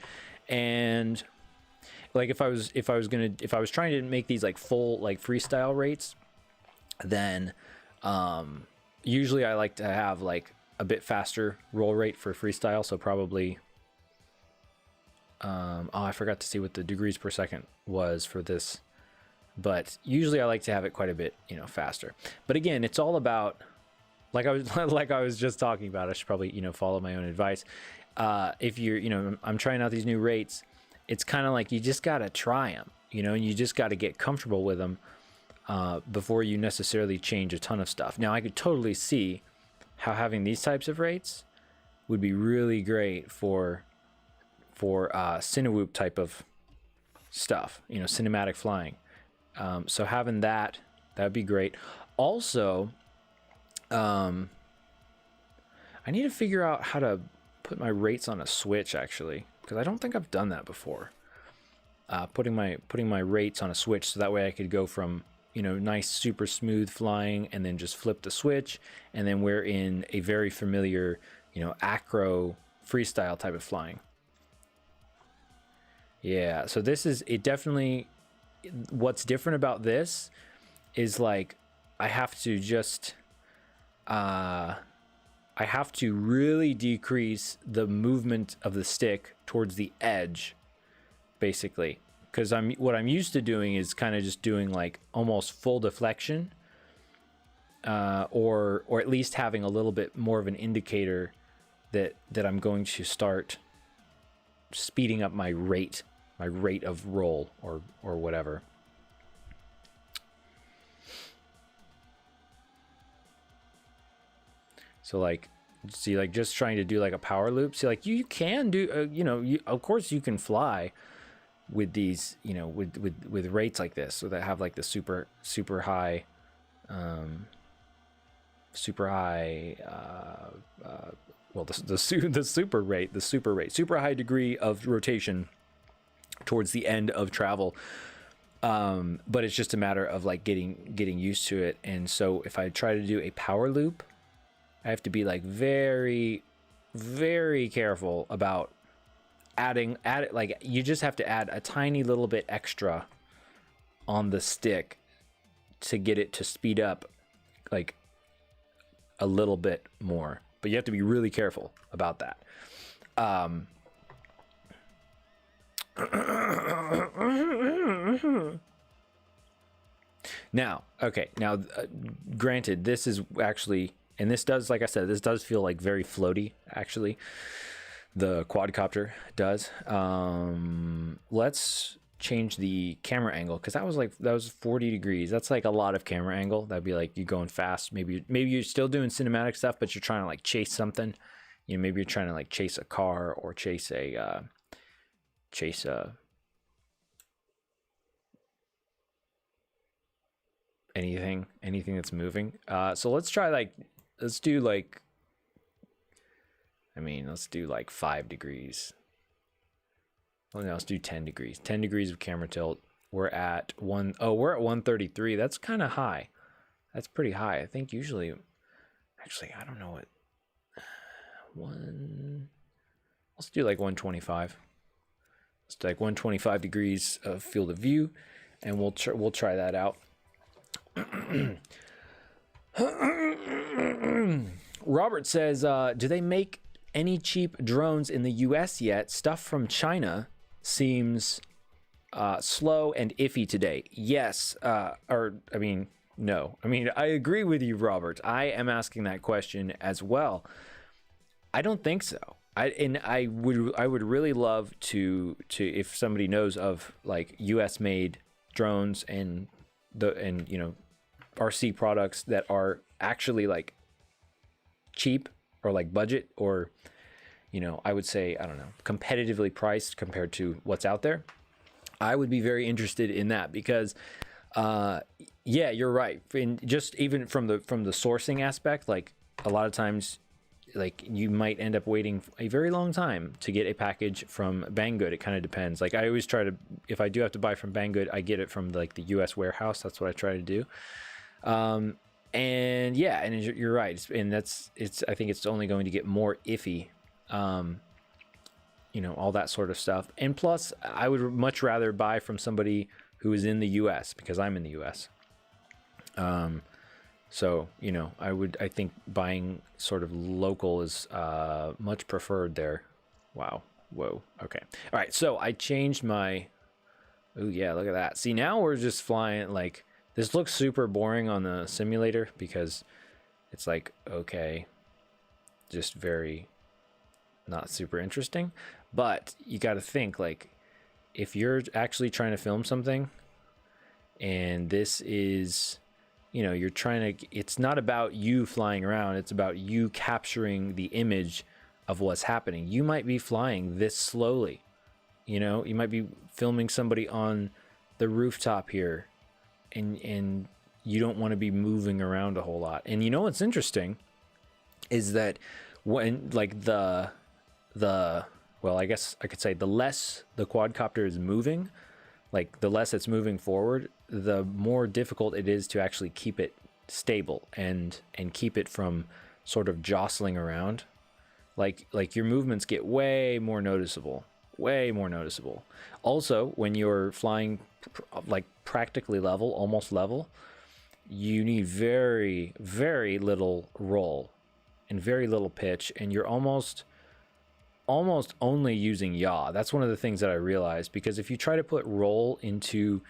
And like if I was trying to make these like full like freestyle rates, then usually I like to have like a bit faster roll rate for freestyle. So probably oh, I forgot to see what the degrees per second was for this, but usually I like to have it quite a bit, you know, faster. But again, it's all about, like I was just talking about, I should probably, you know, follow my own advice. If you're, you know, I'm trying out these new rates, it's kind of like you just got to try them, you know, and you just got to get comfortable with them before you necessarily change a ton of stuff. Now, I could totally see how having these types of rates would be really great for Cinewoop type of stuff, you know, cinematic flying. So having that'd be great. Also, I need to figure out how to put my rates on a switch, actually, because I don't think I've done that before. Putting my rates on a switch, so that way I could go from, you know, nice super smooth flying and then just flip the switch, and then we're in a very familiar, you know, acro freestyle type of flying. Yeah, so this is it. Definitely, what's different about this is like I have to just I have to really decrease the movement of the stick towards the edge, basically, because what I'm used to doing is kind of just doing like almost full deflection, or at least having a little bit more of an indicator that I'm going to start speeding up my rate of roll or whatever. So like, see, like just trying to do like a power loop. See, like you can do, you know, of course you can fly with these, you know, with rates like this, so that have like the super high, well, the super high degree of rotation towards the end of travel. But it's just a matter of like getting used to it. And so if I try to do a power loop, I have to be like very, very careful about adding like you just have to add a tiny little bit extra on the stick to get it to speed up like a little bit more, but you have to be really careful about that. Now, okay, granted, this is actually, and this does, like I said, this does feel like very floaty, actually. The quadcopter does. Let's change the camera angle, because that was 40 degrees. That's like a lot of camera angle. That'd be like you going fast. Maybe you're still doing cinematic stuff, but you're trying to like chase something. You know, maybe you're trying to like chase a car or chase anything that's moving. So let's try let's do like 5 degrees. Well, no, let's do 10 degrees. 10 degrees of camera tilt. We're at 133. That's kind of high. That's pretty high. I think usually, actually, I don't know what. Let's do like 125. Let's do like 125 degrees of field of view, and we'll try that out. Robert says, do they make any cheap drones in the US yet? Stuff from China seems slow and iffy today. Yes, no. I mean, I agree with you, Robert. I am asking that question as well. I don't think so. I would really love to if somebody knows of like US made drones and you know, RC products that are actually like cheap or like budget, or, you know, I would say, I don't know, competitively priced compared to what's out there. I would be very interested in that, because yeah, you're right. And just even from the sourcing aspect, like a lot of times, like you might end up waiting a very long time to get a package from Banggood. It kind of depends. Like I always try to, if I do have to buy from Banggood, I get it from like the US warehouse. That's what I try to do. And yeah, and you're right. And I think it's only going to get more iffy. You know, all that sort of stuff. And plus, I would much rather buy from somebody who is in the US, because I'm in the US. So, you know, I think buying sort of local is much preferred there. Wow. Whoa. Okay. All right. So I changed my, oh yeah, look at that. See, now we're just flying. Like, this looks super boring on the simulator because it's like, okay, just very not super interesting. But you got to think, like, if you're actually trying to film something and this is, you know, you're trying to, it's not about you flying around, it's about you capturing the image of what's happening. You might be flying this slowly, you know, you might be filming somebody on the rooftop here, and you don't want to be moving around a whole lot. And you know what's interesting is that when, like, the well, I guess I could say the less the quadcopter is moving, like the less it's moving forward, the more difficult it is to actually keep it stable and keep it from sort of jostling around. Like your movements get way more noticeable. Also, when you're flying like practically level, almost level, you need very, very little roll and very little pitch, and you're almost only using yaw. That's one of the things that I realized, because if you try to put roll into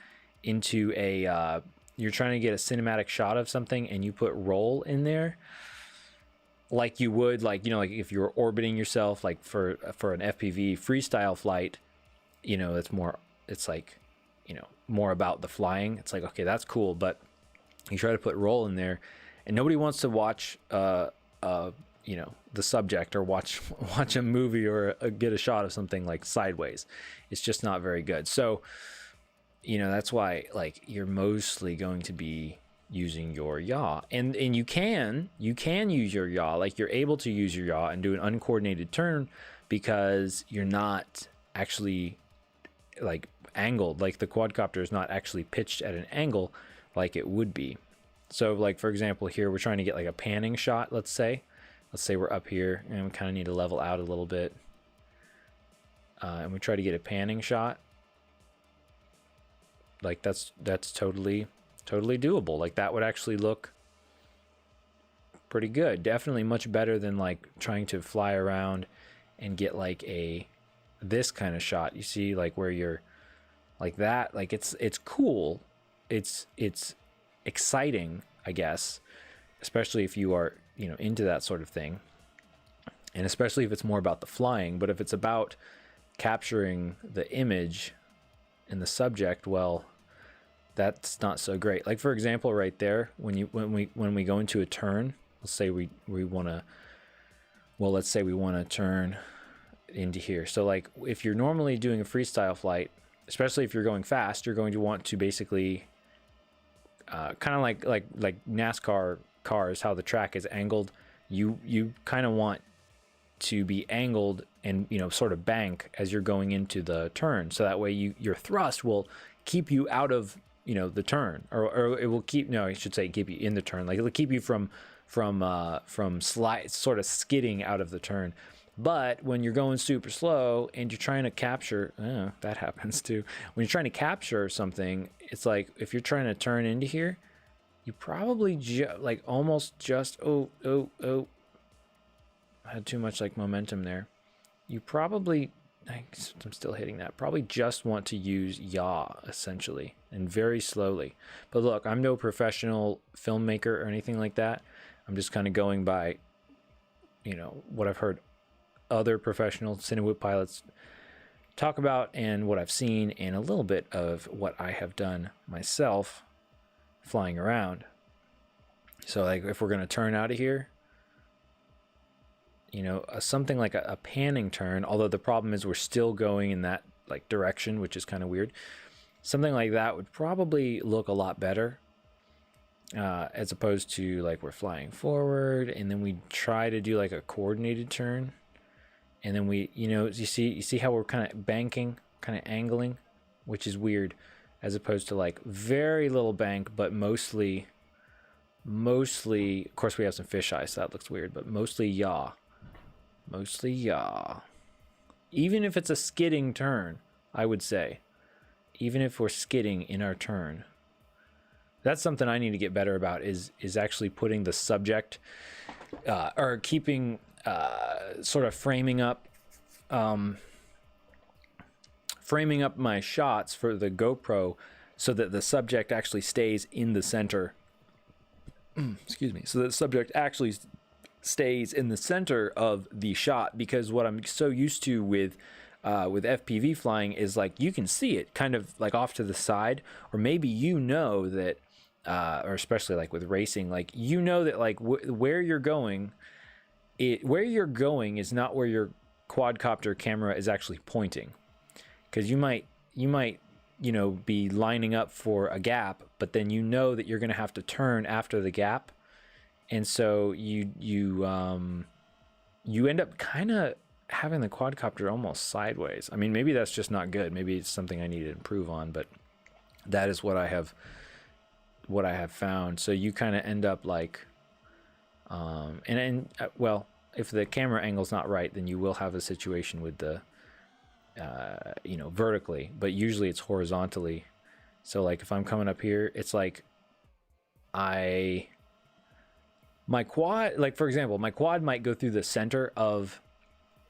a you're trying to get a cinematic shot of something and you put roll in there, like you would, like, you know, like if you were orbiting yourself, like for an FPV freestyle flight, you know, it's like, you know, more about the flying. It's like, okay, that's cool, but you try to put roll in there and nobody wants to watch you know, the subject, or watch a movie or get a shot of something like sideways. It's just not very good. So, you know, that's why, like, you're mostly going to be using your yaw, and you can use your yaw, like you're able to use your yaw and do an uncoordinated turn because you're not actually like angled, like the quadcopter is not actually pitched at an angle like it would be. So, like, for example, here we're trying to get like a panning shot. Let's say we're up here and we kind of need to level out a little bit, and we try to get a panning shot. Like that's totally doable. Like that would actually look pretty good. Definitely much better than like trying to fly around and get like this kind of shot. You see, like where you're like that, like it's cool. It's exciting, I guess, especially if you are, you know, into that sort of thing. And especially if it's more about the flying, but if it's about capturing the image and the subject, well, that's not so great. Like, for example, right there, when we go into a turn, let's say we want to, well, let's say we want to turn into here. So like if you're normally doing a freestyle flight, especially if you're going fast, you're going to want to basically kind of like NASCAR cars, how the track is angled. You kind of want to be angled and, you know, sort of bank as you're going into the turn, so that way your thrust will keep you out of, you know, the turn, or it will keep, no, I should say keep you in the turn. Like it'll keep you from slide, sort of skidding out of the turn. But when you're going super slow and you're trying to capture, that happens too. When you're trying to capture something, it's like if you're trying to turn into here, you probably like almost just, oh, I had too much like momentum there. You probably, I'm still hitting that, probably just want to use yaw essentially, and very slowly. But look, I'm no professional filmmaker or anything like that. I'm just kind of going by, you know, what I've heard other professional Cinewoop pilots talk about and what I've seen, and a little bit of what I have done myself flying around. So like if we're going to turn out of here, you know, something like a panning turn, although the problem is we're still going in that like direction, which is kind of weird. Something like that would probably look a lot better, as opposed to like we're flying forward and then we try to do like a coordinated turn, and then we, you know, you see how we're kind of banking, kind of angling, which is weird, as opposed to like very little bank but mostly mostly, of course we have some fisheye, so that looks weird, but mostly yaw. Mostly yaw. Even if it's a skidding turn, I would say. Even if we're skidding in our turn. That's something I need to get better about, is actually putting the subject, or keeping, sort of framing up my shots for the GoPro so that the subject actually stays in the center. Excuse me. So that the subject actually stays in the center of the shot, because what I'm so used to with FPV flying is like you can see it kind of like off to the side, or maybe that or especially like with racing, like that like where you're going is not where your quadcopter camera is actually pointing, because you might be lining up for a gap, but then that you're going to have to turn after the gap, and so you end up kind of having the quadcopter almost sideways. I mean, maybe that's just not good. Maybe it's something I need to improve on, but that is what I have found. So you kind of end up like, well, if the camera angle's not right, then you will have a situation with the, vertically, but usually it's horizontally. So like if I'm coming up here, it's like my quad, like for example, my quad might go through the center of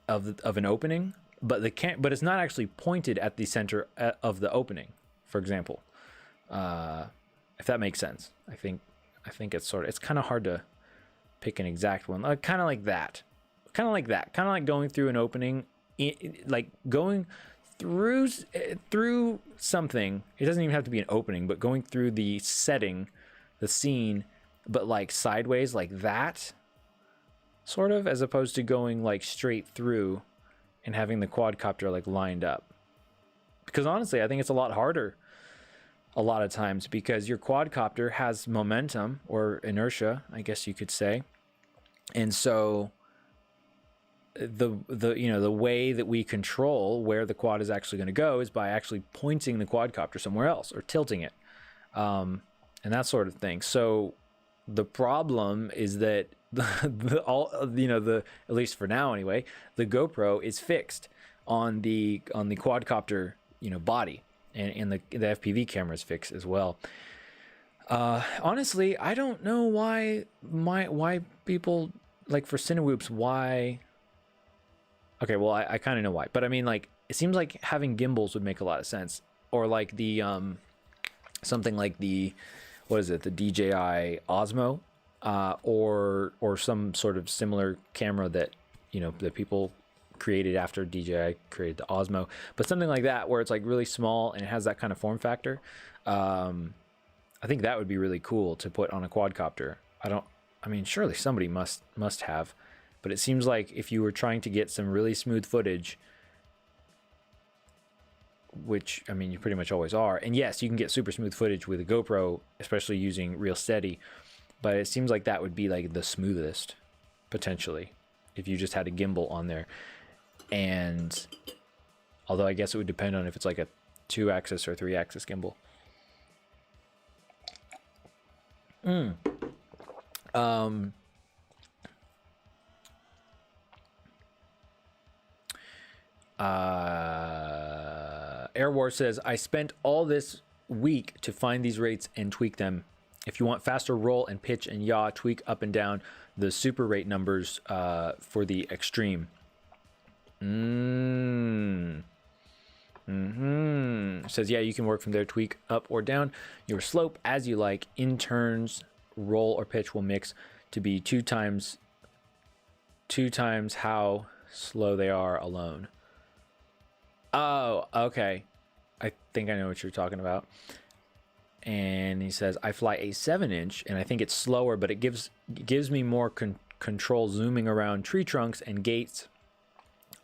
an opening, but it's not actually pointed at the center of the opening, for example. If that makes sense. I think it's kind of hard to pick an exact one. Kind of like that. Kind of like going through an opening, like going through something. It doesn't even have to be an opening, but going through the setting, the scene, but like sideways like that, sort of, as opposed to going like straight through and having the quadcopter like lined up. Because honestly, I think it's a lot harder a lot of times, because your quadcopter has momentum or inertia, I guess you could say. And so the way that we control where the quad is actually going to go is by actually pointing the quadcopter somewhere else or tilting it, and that sort of thing. So the problem is that at least for now anyway, the GoPro is fixed on the quadcopter body, and the FPV camera is fixed as well. Honestly, I don't know why people, like for Cinewhoops, why. Okay, well, I kind of know why, but I mean, like, it seems like having gimbals would make a lot of sense, or like the something like the, what is it, the DJI Osmo, or some sort of similar camera that that people created after DJI created the Osmo, but something like that where it's like really small and it has that kind of form factor. I think that would be really cool to put on a quadcopter. I mean, surely somebody must have. But it seems like if you were trying to get some really smooth footage, which, I mean, you pretty much always are. And yes, you can get super smooth footage with a GoPro, especially using Real Steady. But it seems like that would be like the smoothest, potentially, if you just had a gimbal on there. And although I guess it would depend on if it's like a 2-axis or 3-axis gimbal. Air War says, I spent all this week to find these rates and tweak them. If you want faster roll and pitch and yaw, tweak up and down the super rate numbers for the extreme. Says, yeah, you can work from there, tweak up or down your slope as you like. In turns, roll or pitch will mix to be two times how slow they are alone. Oh, okay. I think I know what you're talking about. And he says, I fly a 7-inch and I think it's slower, but it gives me more control zooming around tree trunks and gates.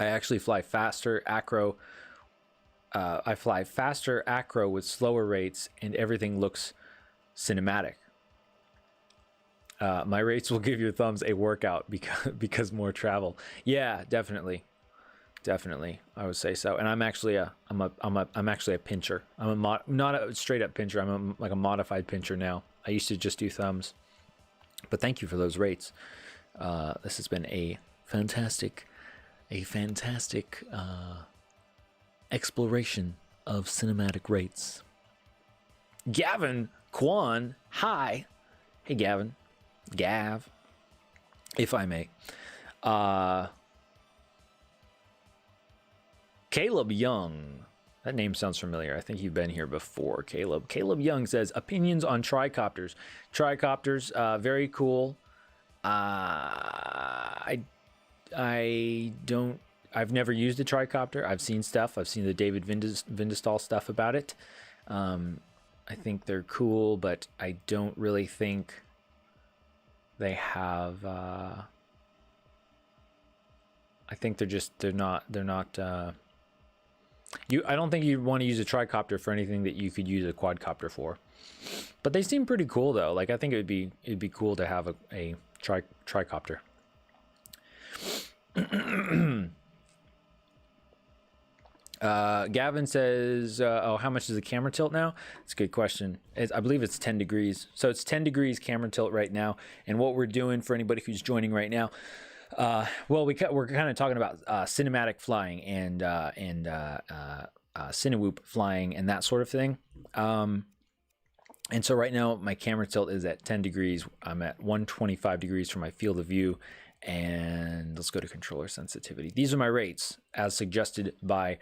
I actually fly faster acro. I fly faster acro with slower rates and everything looks cinematic. My rates will give your thumbs a workout because more travel. Yeah, definitely. I would say so. And I'm actually I'm actually a pincher. I'm not a straight up pincher. I'm like a modified pincher now. I used to just do thumbs. But thank you for those rates. This has been a fantastic exploration of cinematic rates. Gavin Kwan, hi. Hey, Gavin. Gav, if I may. Caleb Young. That name sounds familiar. I think you've been here before, Caleb. Caleb Young says, opinions on tricopters. Tricopters, very cool. I've never used a tricopter. I've seen stuff. I've seen the David Vindestall stuff about it. I think they're cool, but I don't really think they have, I think they're not, I don't think you'd want to use a tricopter for anything that you could use a quadcopter for. But they seem pretty cool though. Like, I think it'd be cool to have a tricopter. Gavin says, oh, how much is the camera tilt now? It's a good question. I believe it's 10 degrees. So it's 10 degrees camera tilt right now. And what we're doing for anybody who's joining right now, well, we're kind of talking about cinematic flying and Cinewoop flying and that sort of thing. And so right now my camera tilt is at 10 degrees. I'm at 125 degrees for my field of view. And let's go to controller sensitivity. These are my rates as suggested by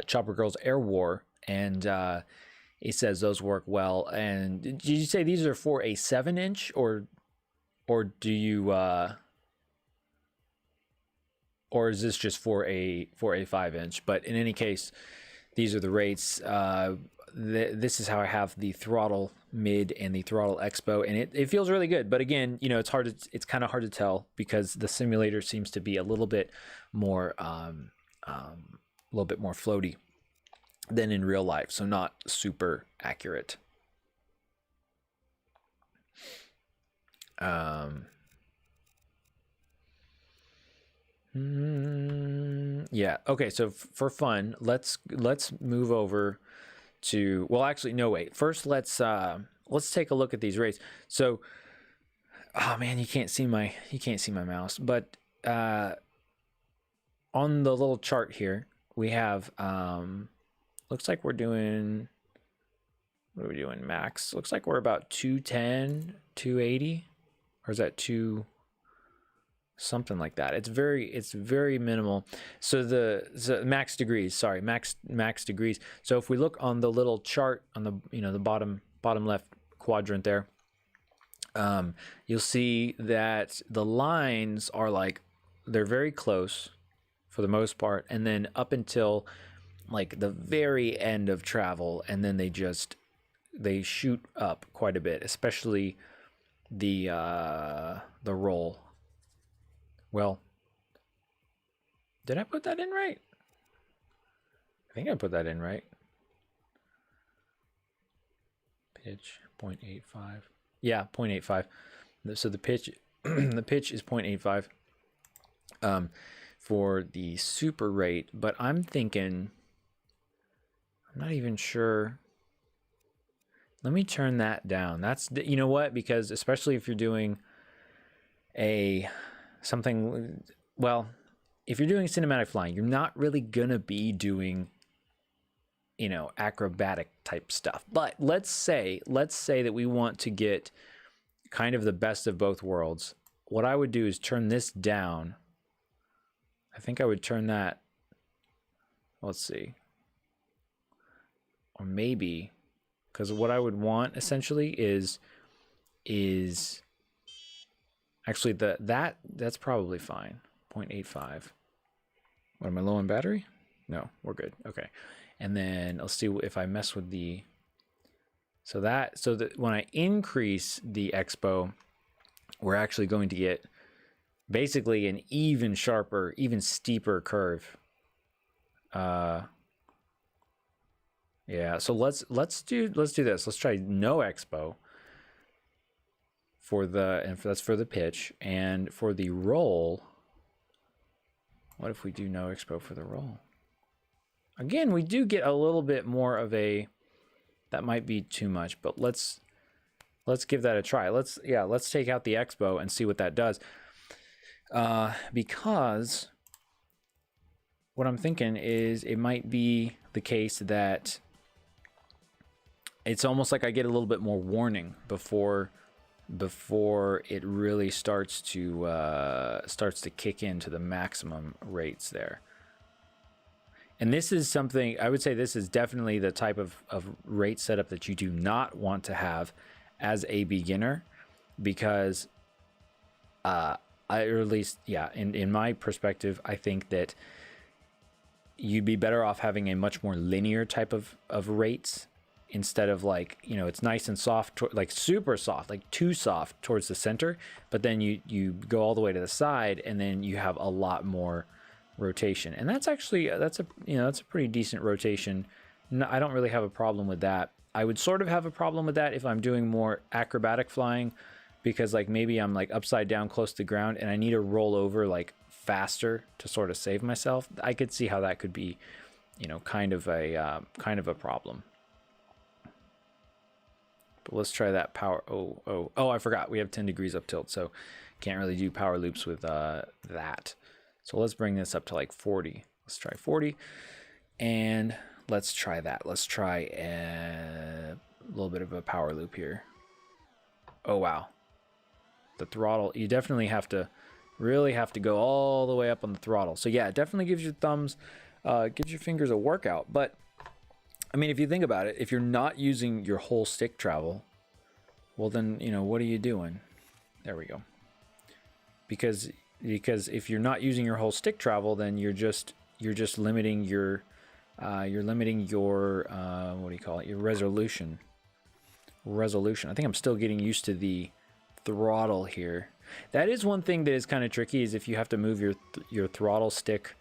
Chopper Girls Air War. And it says those work well. And did you say these are for a 7-inch or do you, or is this just for a 5-inch? But in any case, these are the rates. This is how I have the throttle mid and the throttle expo, and it feels really good. But again, you know, it's kind of hard to tell because the simulator seems to be a little bit more floaty than in real life, so not super accurate. Yeah. Okay. So for fun, let's move over to, well, actually, no, wait. First, let's take a look at these rates. So, oh man, you can't see my mouse, but on the little chart here, we have looks like we're doing, what are we doing max? Looks like we're about 210, 280, or is that 2? Something like that. It's very minimal. So the max degrees, sorry, max degrees. So if we look on the little chart on the, you know, the bottom left quadrant there, you'll see that the lines are like, they're very close for the most part, and then up until like the very end of travel, and then they shoot up quite a bit, especially the roll. Well, did I put that in right? I think I put that in right. Pitch 0.85. Yeah, 0.85. So the pitch the pitch is 0.85 for the super rate, but I'm thinking, I'm not even sure. Let me turn that down. That's, you know what? Because especially if you're doing something, well, if you're doing cinematic flying, you're not really gonna be doing, you know, acrobatic type stuff. But let's say that we want to get kind of the best of both worlds. What I would do is turn this down. I think I would turn that, let's see, or maybe, because what I would want essentially is actually, that's probably fine. 0.85. What, am I low on battery? No, we're good. Okay. And then let's see if I mess with the, so that when I increase the expo, we're actually going to get basically an even sharper, even steeper curve. Yeah, so let's do this. Let's try no expo. That's for the pitch, and for the roll, what if we do no expo for the roll? Again, we do get a little bit more of a, that might be too much, but let's let's give that a try. Let's take out the Expo and see what that does. Because what I'm thinking is it might be the case that it's almost like I get a little bit more warning before it really starts to kick into the maximum rates there. And this is something, I would say this is definitely the type of rate setup that you do not want to have as a beginner, because or at least, yeah, in my perspective, I think that you'd be better off having a much more linear type of rates, instead of like, you know, it's nice and soft, like super soft, like too soft towards the center, but then you go all the way to the side, and then you have a lot more rotation. And that's actually, that's a pretty decent rotation. No, I don't really have a problem with that. I would sort of have a problem with that if I'm doing more acrobatic flying, because like maybe I'm like upside down close to the ground and I need to roll over like faster to sort of save myself. I could see how that could be, you know, kind of a problem. But let's try that power. Oh, I forgot we have 10 degrees up tilt, so can't really do power loops with that. So let's bring this up to like 40. Let's try 40, and let's try that. Let's try a little bit of a power loop here. Oh wow, the throttle, you definitely really have to go all the way up on the throttle. So yeah, it definitely gives your thumbs, gives your fingers a workout. But I mean, if you think about it, if you're not using your whole stick travel, well then, you know, what are you doing? There we go. Because if you're not using your whole stick travel, then you're just limiting your what do you call it? Your resolution. I think I'm still getting used to the throttle here. That is one thing that is kind of tricky, is if you have to move your throttle stick,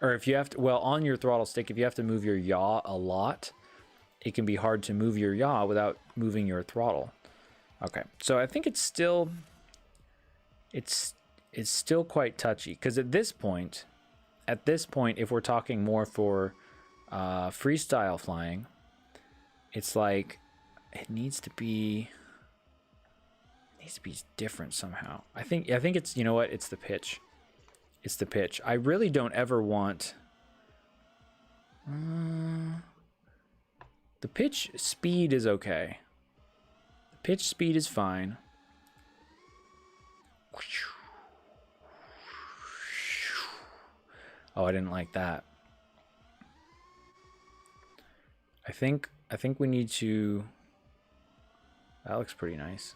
or if you have to, well, on your throttle stick, if you have to move your yaw a lot, it can be hard to move your yaw without moving your throttle. Okay, so I think it's still quite touchy, because at this point, if we're talking more for freestyle flying, it's like it needs to be different somehow. I think it's, you know what, it's the pitch. It's the pitch. I really don't ever want the pitch speed is okay. The pitch speed is fine. Oh, I didn't like that. I think we need to, that looks pretty nice.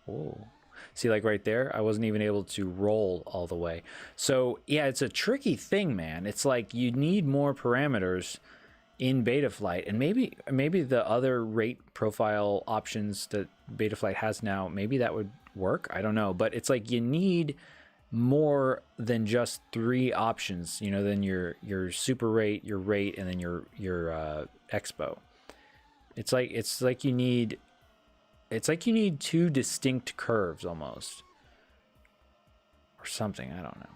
Whoa. See, like right there, I wasn't even able to roll all the way. So yeah, it's a tricky thing, man. It's like you need more parameters in Betaflight, and maybe the other rate profile options that Betaflight has now, maybe that would work. I don't know, but it's like you need more than just 3 options, you know, than your super rate, your rate, and then your expo. It's like you need 2 distinct curves almost, or something. I don't know.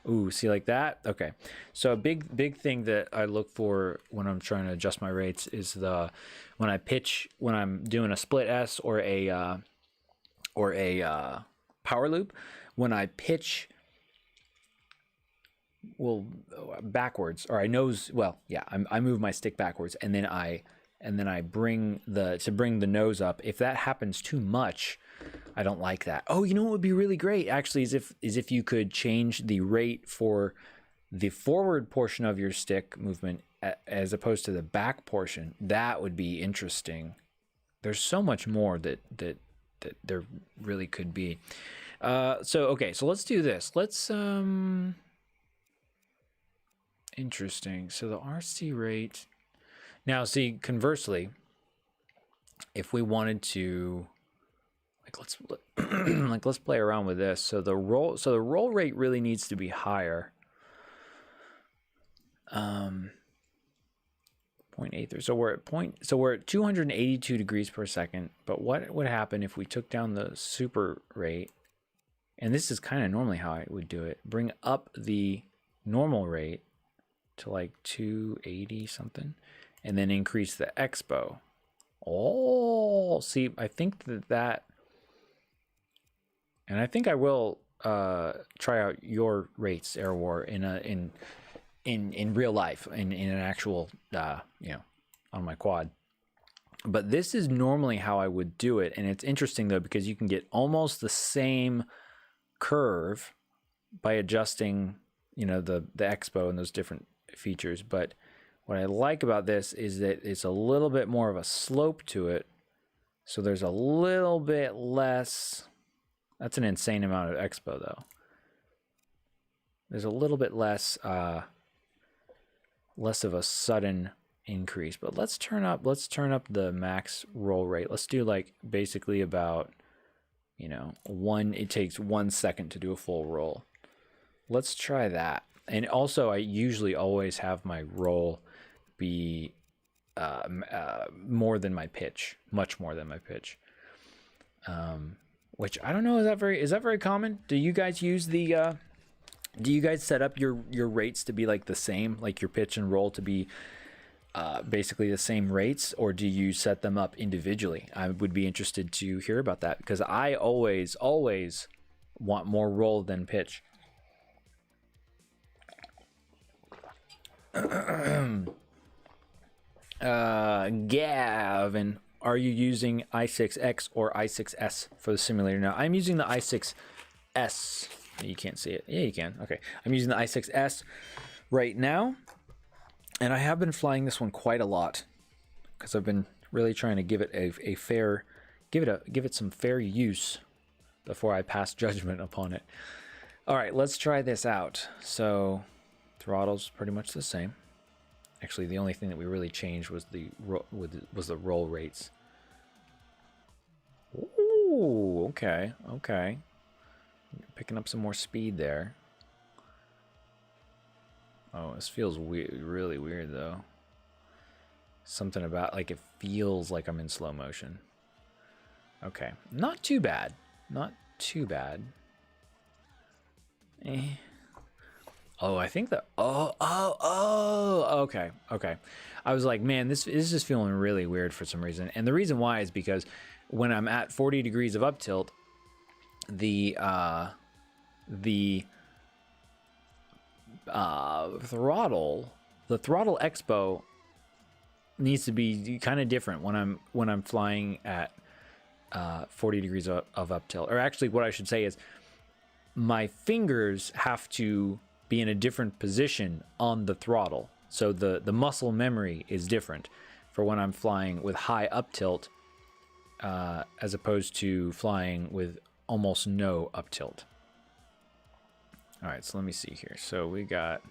Ooh, see, like that? Okay. So a big thing that I look for when I'm trying to adjust my rates is when I'm doing a split S or a power loop, when I pitch, well, backwards, or I move my stick backwards, and then I bring the nose up. If that happens too much, I don't like that. Oh, you know what would be really great actually is if you could change the rate for the forward portion of your stick movement as opposed to the back portion. That would be interesting. There's so much more that there really could be. So let's do this. Let's interesting. So the RC rate. Now, see, conversely, if we wanted to, let's play around with this. So the roll rate really needs to be higher. 0.83. So we're at 282 degrees per second. But what would happen if we took down the super rate and this is kind of normally how I would do it, bring up the normal rate to like 280 something, and then increase the expo. Oh, see, I think that, and I think I will try out your rates, Air War, in real life, in an actual, you know, on my quad. But this is normally how I would do it, and it's interesting though because you can get almost the same curve by adjusting, you know, the expo and those different features. But what I like about this is that it's a little bit more of a slope to it, so there's a little bit less. That's an insane amount of expo though. There's a little bit less less of a sudden increase. But let's turn up the max roll rate. Let's do like basically about, you know, it takes 1 second to do a full roll. Let's try that. And also I usually always have my roll be more than my pitch, much more than my pitch. Which I don't know, is that very common? Do you guys use the do you guys set up your rates to be like the same, like your pitch and roll to be basically the same rates, or do you set them up individually? I would be interested to hear about that because I always want more roll than pitch. Gavin, are you using i6X or i6S for the simulator now? I'm using the i6S. You can't see it. Yeah, you can. Okay. I'm using the i6S right now, and I have been flying this one quite a lot because I've been really trying to give it a fair, give it some fair use before I pass judgment upon it. All right, let's try this out. So throttle's pretty much the same. Actually, the only thing that we really changed was the roll rates. Ooh, okay. Picking up some more speed there. Oh, this feels really weird though. Something about, like, it feels like I'm in slow motion. Okay, not too bad. Not too bad. Oh, I think that. Okay. I was like, man, this is feeling really weird for some reason, and the reason why is because when I'm at 40 degrees of up tilt, the throttle expo needs to be kind of different when I'm flying at 40 degrees of up tilt. Or actually, what I should say is my fingers have to be in a different position on the throttle. So the muscle memory is different for when I'm flying with high up tilt as opposed to flying with almost no up tilt. All right, so let me see here. So we got,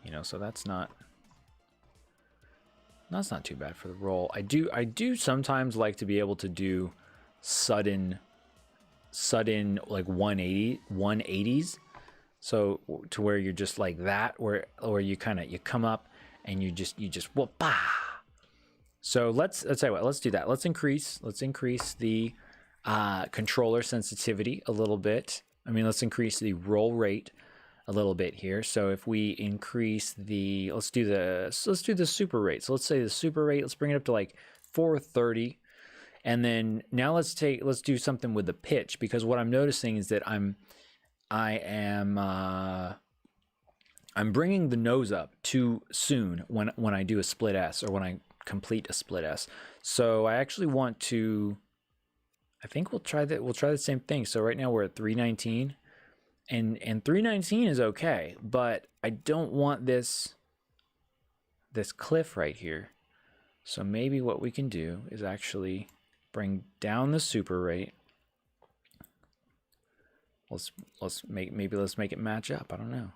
you know, so that's not too bad for the roll. I do sometimes like to be able to do sudden like 180s, so to where you're just like that, or you come up and you just whoop, bah. So let's tell you what, let's do that. Let's increase the controller sensitivity a little bit. I mean, let's increase the roll rate a little bit here. So if we increase the, let's do the super rate. So let's say the super rate, let's bring it up to like 430. And then now let's do something with the pitch, because what I'm noticing is that I'm bringing the nose up too soon when I do a split S, or when I complete a split S. So I actually want to, I think we'll try the same thing. So right now we're at 319, and 319 is okay, but I don't want this cliff right here. So maybe what we can do is actually bring down the super rate. Let's make it match up. I don't know.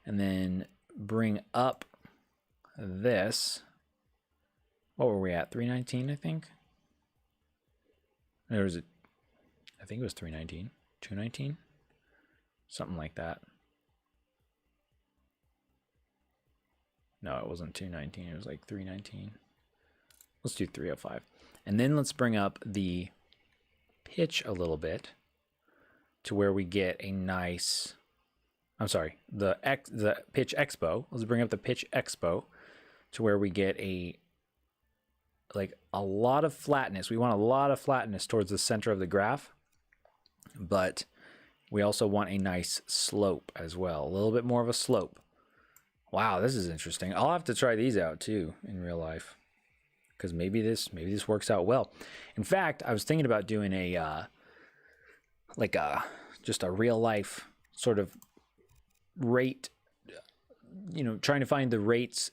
And then bring up this. What were we at? 319, I think. I think it was 319, 219, something like that. No, it wasn't 219. It was like 319. Let's do 305. And then let's bring up the pitch a little bit. to where we get a nice, I'm sorry, the pitch expo. Let's bring up the pitch expo to where we get a lot of flatness. We want a lot of flatness towards the center of the graph, but we also want a nice slope as well. A little bit more of a slope. Wow, this is interesting. I'll have to try these out too in real life, because maybe this works out well. In fact, I was thinking about doing a just a real life sort of rate, trying to find the rates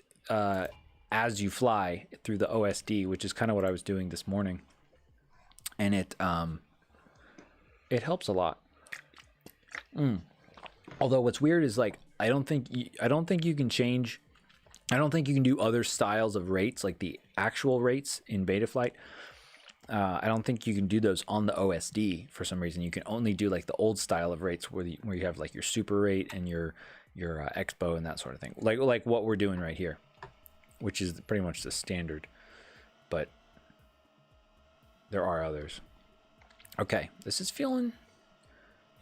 as you fly through the OSD, which is kind of what I was doing this morning, and it helps a lot. Although what's weird is like I don't think you can change. I don't think you can do other styles of rates, like the actual rates in Betaflight. I don't think you can do those on the OSD for some reason. You can only do like the old style of rates where you have like your super rate and your expo and that sort of thing, like what we're doing right here, which is pretty much the standard. But there are others. Okay, this is feeling,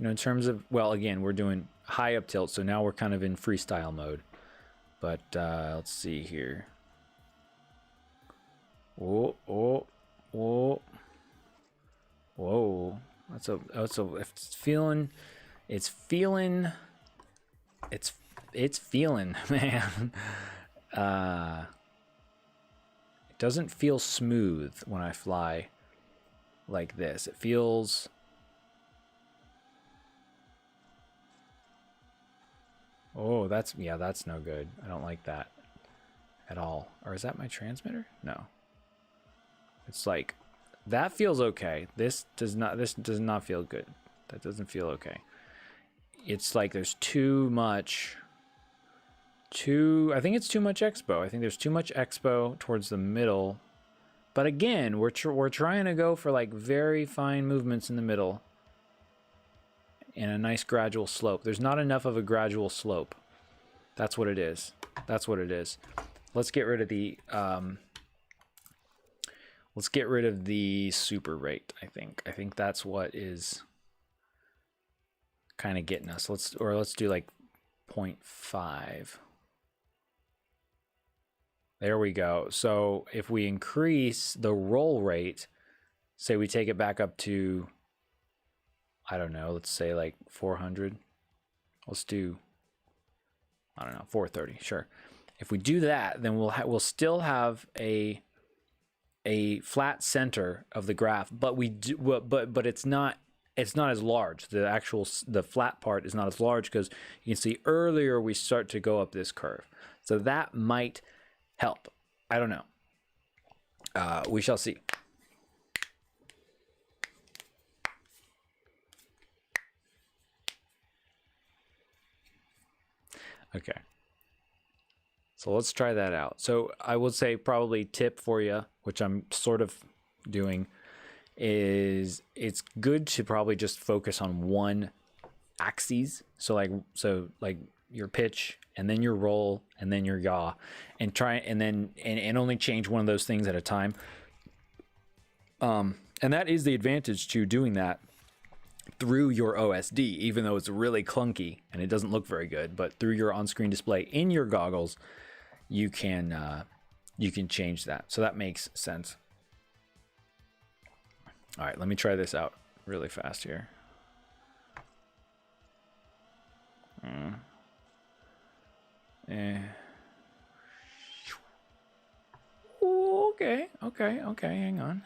in terms of, well, again, we're doing high up tilt, so now we're kind of in freestyle mode. But let's see here. Whoa. It's feeling, man. It doesn't feel smooth when I fly like this. It feels, that's no good. I don't like that at all. Or is that my transmitter? No. It's like, that feels okay. This does not feel good. That doesn't feel okay. It's like there's too much, I think it's too much expo. I think there's too much expo towards the middle. But again, we're trying to go for like very fine movements in the middle and a nice gradual slope. There's not enough of a gradual slope. That's what it is. That's what it is. Let's get rid of the super rate. I think that's what is kind of getting us. Let's do like 0.5. There we go. So if we increase the roll rate, say we take it back up to, I don't know, let's say like 400. Let's do, I don't know, 430. Sure. If we do that, then we'll still have a flat center of the graph, but it's not as large. The flat part is not as large, because you can see earlier we start to go up this curve. So that might help. I don't know. We shall see. Okay. So let's try that out. So I would say probably tip for you, which I'm sort of doing, is it's good to probably just focus on one axis. So like your pitch, and then your roll, and then your yaw, and only change one of those things at a time. And that is the advantage to doing that through your OSD, even though it's really clunky and it doesn't look very good. But through your on-screen display in your goggles, you can change that. So that makes sense. All right, let me try this out really fast here. Okay. Hang on.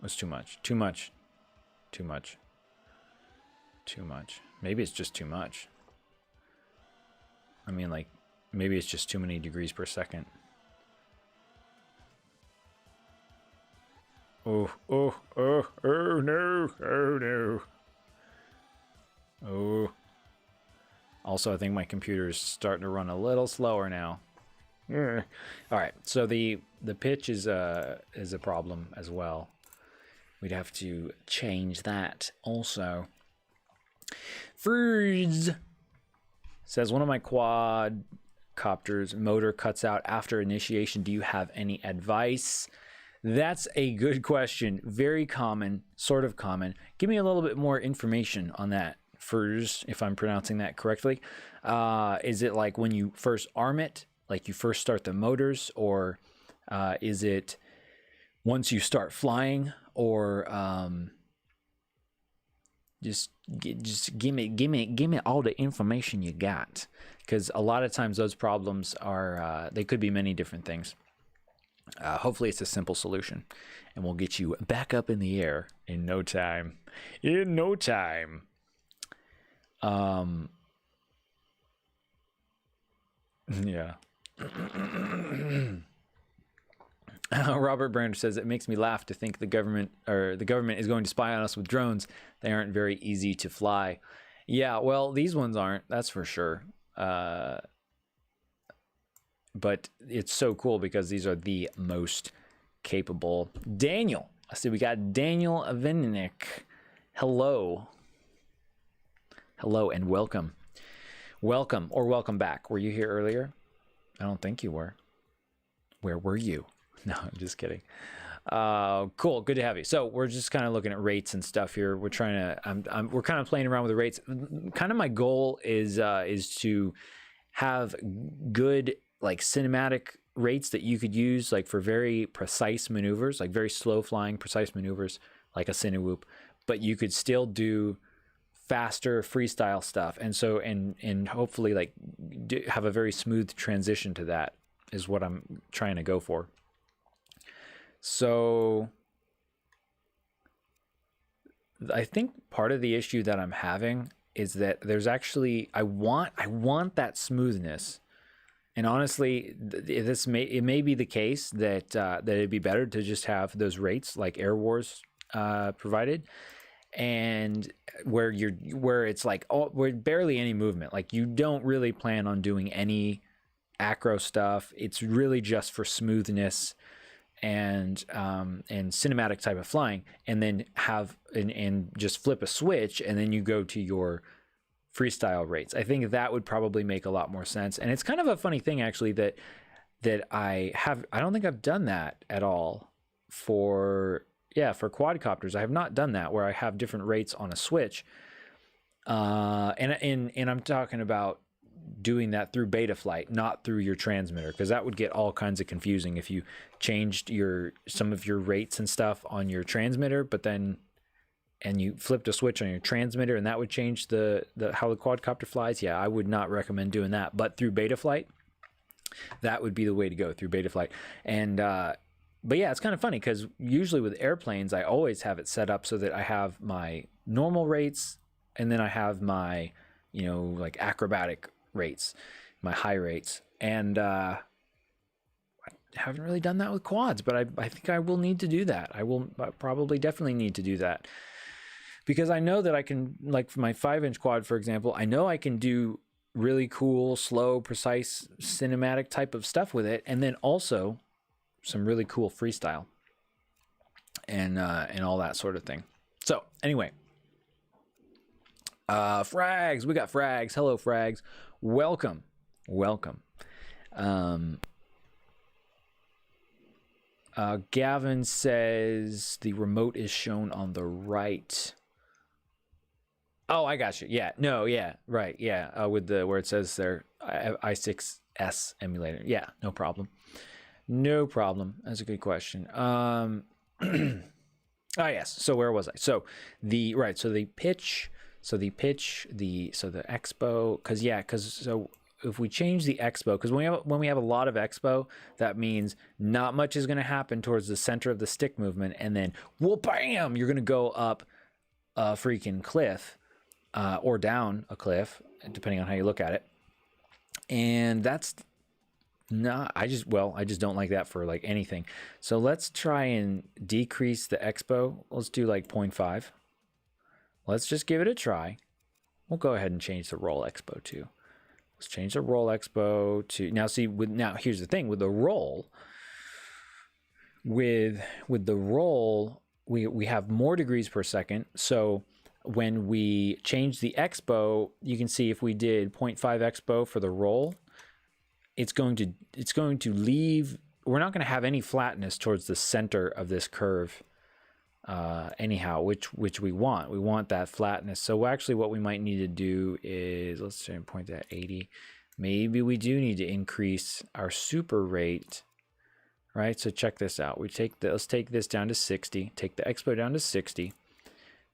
That's too much. Maybe it's just too much. I mean, like, maybe it's just too many degrees per second. Oh no. Also, I think my computer is starting to run a little slower now. All right, so the pitch is a problem as well. We'd have to change that also. Freeze says, one of my quadcopters motor cuts out after initiation. Do you have any advice? That's a good question. Very common, sort of common. Give me a little bit more information on that first, if I'm pronouncing that correctly. Is it like when you first arm it, like you first start the motors, or is it once you start flying, or just give me all the information you got, because a lot of times those problems are they could be many different things. Hopefully it's a simple solution, and we'll get you back up in the air in no time. In no time. Yeah. Robert Brander says it makes me laugh to think the government is going to spy on us with drones. They aren't very easy to fly. Yeah, well, these ones aren't, that's for sure. But it's so cool because these are the most capable. Daniel, I see we got Daniel Avinick. Hello. Hello and welcome. Welcome or welcome back. Were you here earlier? I don't think you were. Where were you? No, I'm just kidding. Cool, good to have you. So we're just kind of looking at rates and stuff here. We're trying to, we're kind of playing around with the rates. Kind of my goal is to have good like cinematic rates that you could use like for very precise maneuvers, like very slow flying precise maneuvers, like a Cinewhoop, but you could still do faster freestyle stuff. And so, and hopefully like have a very smooth transition to that is what I'm trying to go for. So I think part of the issue that I'm having is that there's actually, I want that smoothness. And honestly, it may be the case that that it'd be better to just have those rates like Air Wars provided, and where it's like where barely any movement. Like you don't really plan on doing any acro stuff. It's really just for smoothness and cinematic type of flying, and then have and just flip a switch, and then you go to your freestyle rates. I think that would probably make a lot more sense. And it's kind of a funny thing actually that I don't think I've done that at all for quadcopters. I have not done that where I have different rates on a switch. And I'm talking about doing that through Betaflight, not through your transmitter, because that would get all kinds of confusing if you changed some of your rates and stuff on your transmitter, but then and you flipped a switch on your transmitter and that would change the how the quadcopter flies. Yeah, I would not recommend doing that. But through Betaflight, that would be the way to go, through Betaflight. And but yeah, it's kind of funny because usually with airplanes, I always have it set up so that I have my normal rates and then I have my, like acrobatic rates, my high rates. And I haven't really done that with quads, but I think I will need to do that. I will probably definitely need to do that. Because I know that I can, like for my 5-inch quad, for example, I know I can do really cool, slow, precise, cinematic type of stuff with it. And then also some really cool freestyle and all that sort of thing. So anyway, Frags, we got Frags. Hello, Frags. Welcome. Welcome. Gavin says the remote is shown on the right. Oh, I got you. Yeah. No. Yeah. Right. Yeah. With the where it says there i6s emulator. Yeah. No problem. No problem. That's a good question. Oh yes. So where was I? So the pitch. So the expo. So if we change the expo, because when we have a lot of expo, that means not much is going to happen towards the center of the stick movement, and then whoa, bam, you're going to go up a freaking cliff. Or down a cliff, depending on how you look at it. And that's not, I just don't like that for like anything. So let's try and decrease the expo. Let's do like 0.5. Let's just give it a try. We'll go ahead and change the roll expo too. Let's change the roll expo to, now see, here's the thing with the roll, with the roll, we have more degrees per second. So when we change the expo, you can see if we did 0.5 expo for the roll, it's going to leave we're not going to have any flatness towards the center of this curve anyhow, which we want. We want that flatness. So actually what we might need to do is, let's try and point that 80. Maybe we do need to increase our super rate, right? So check this out. Let's take this down to 60, take the expo down to 60,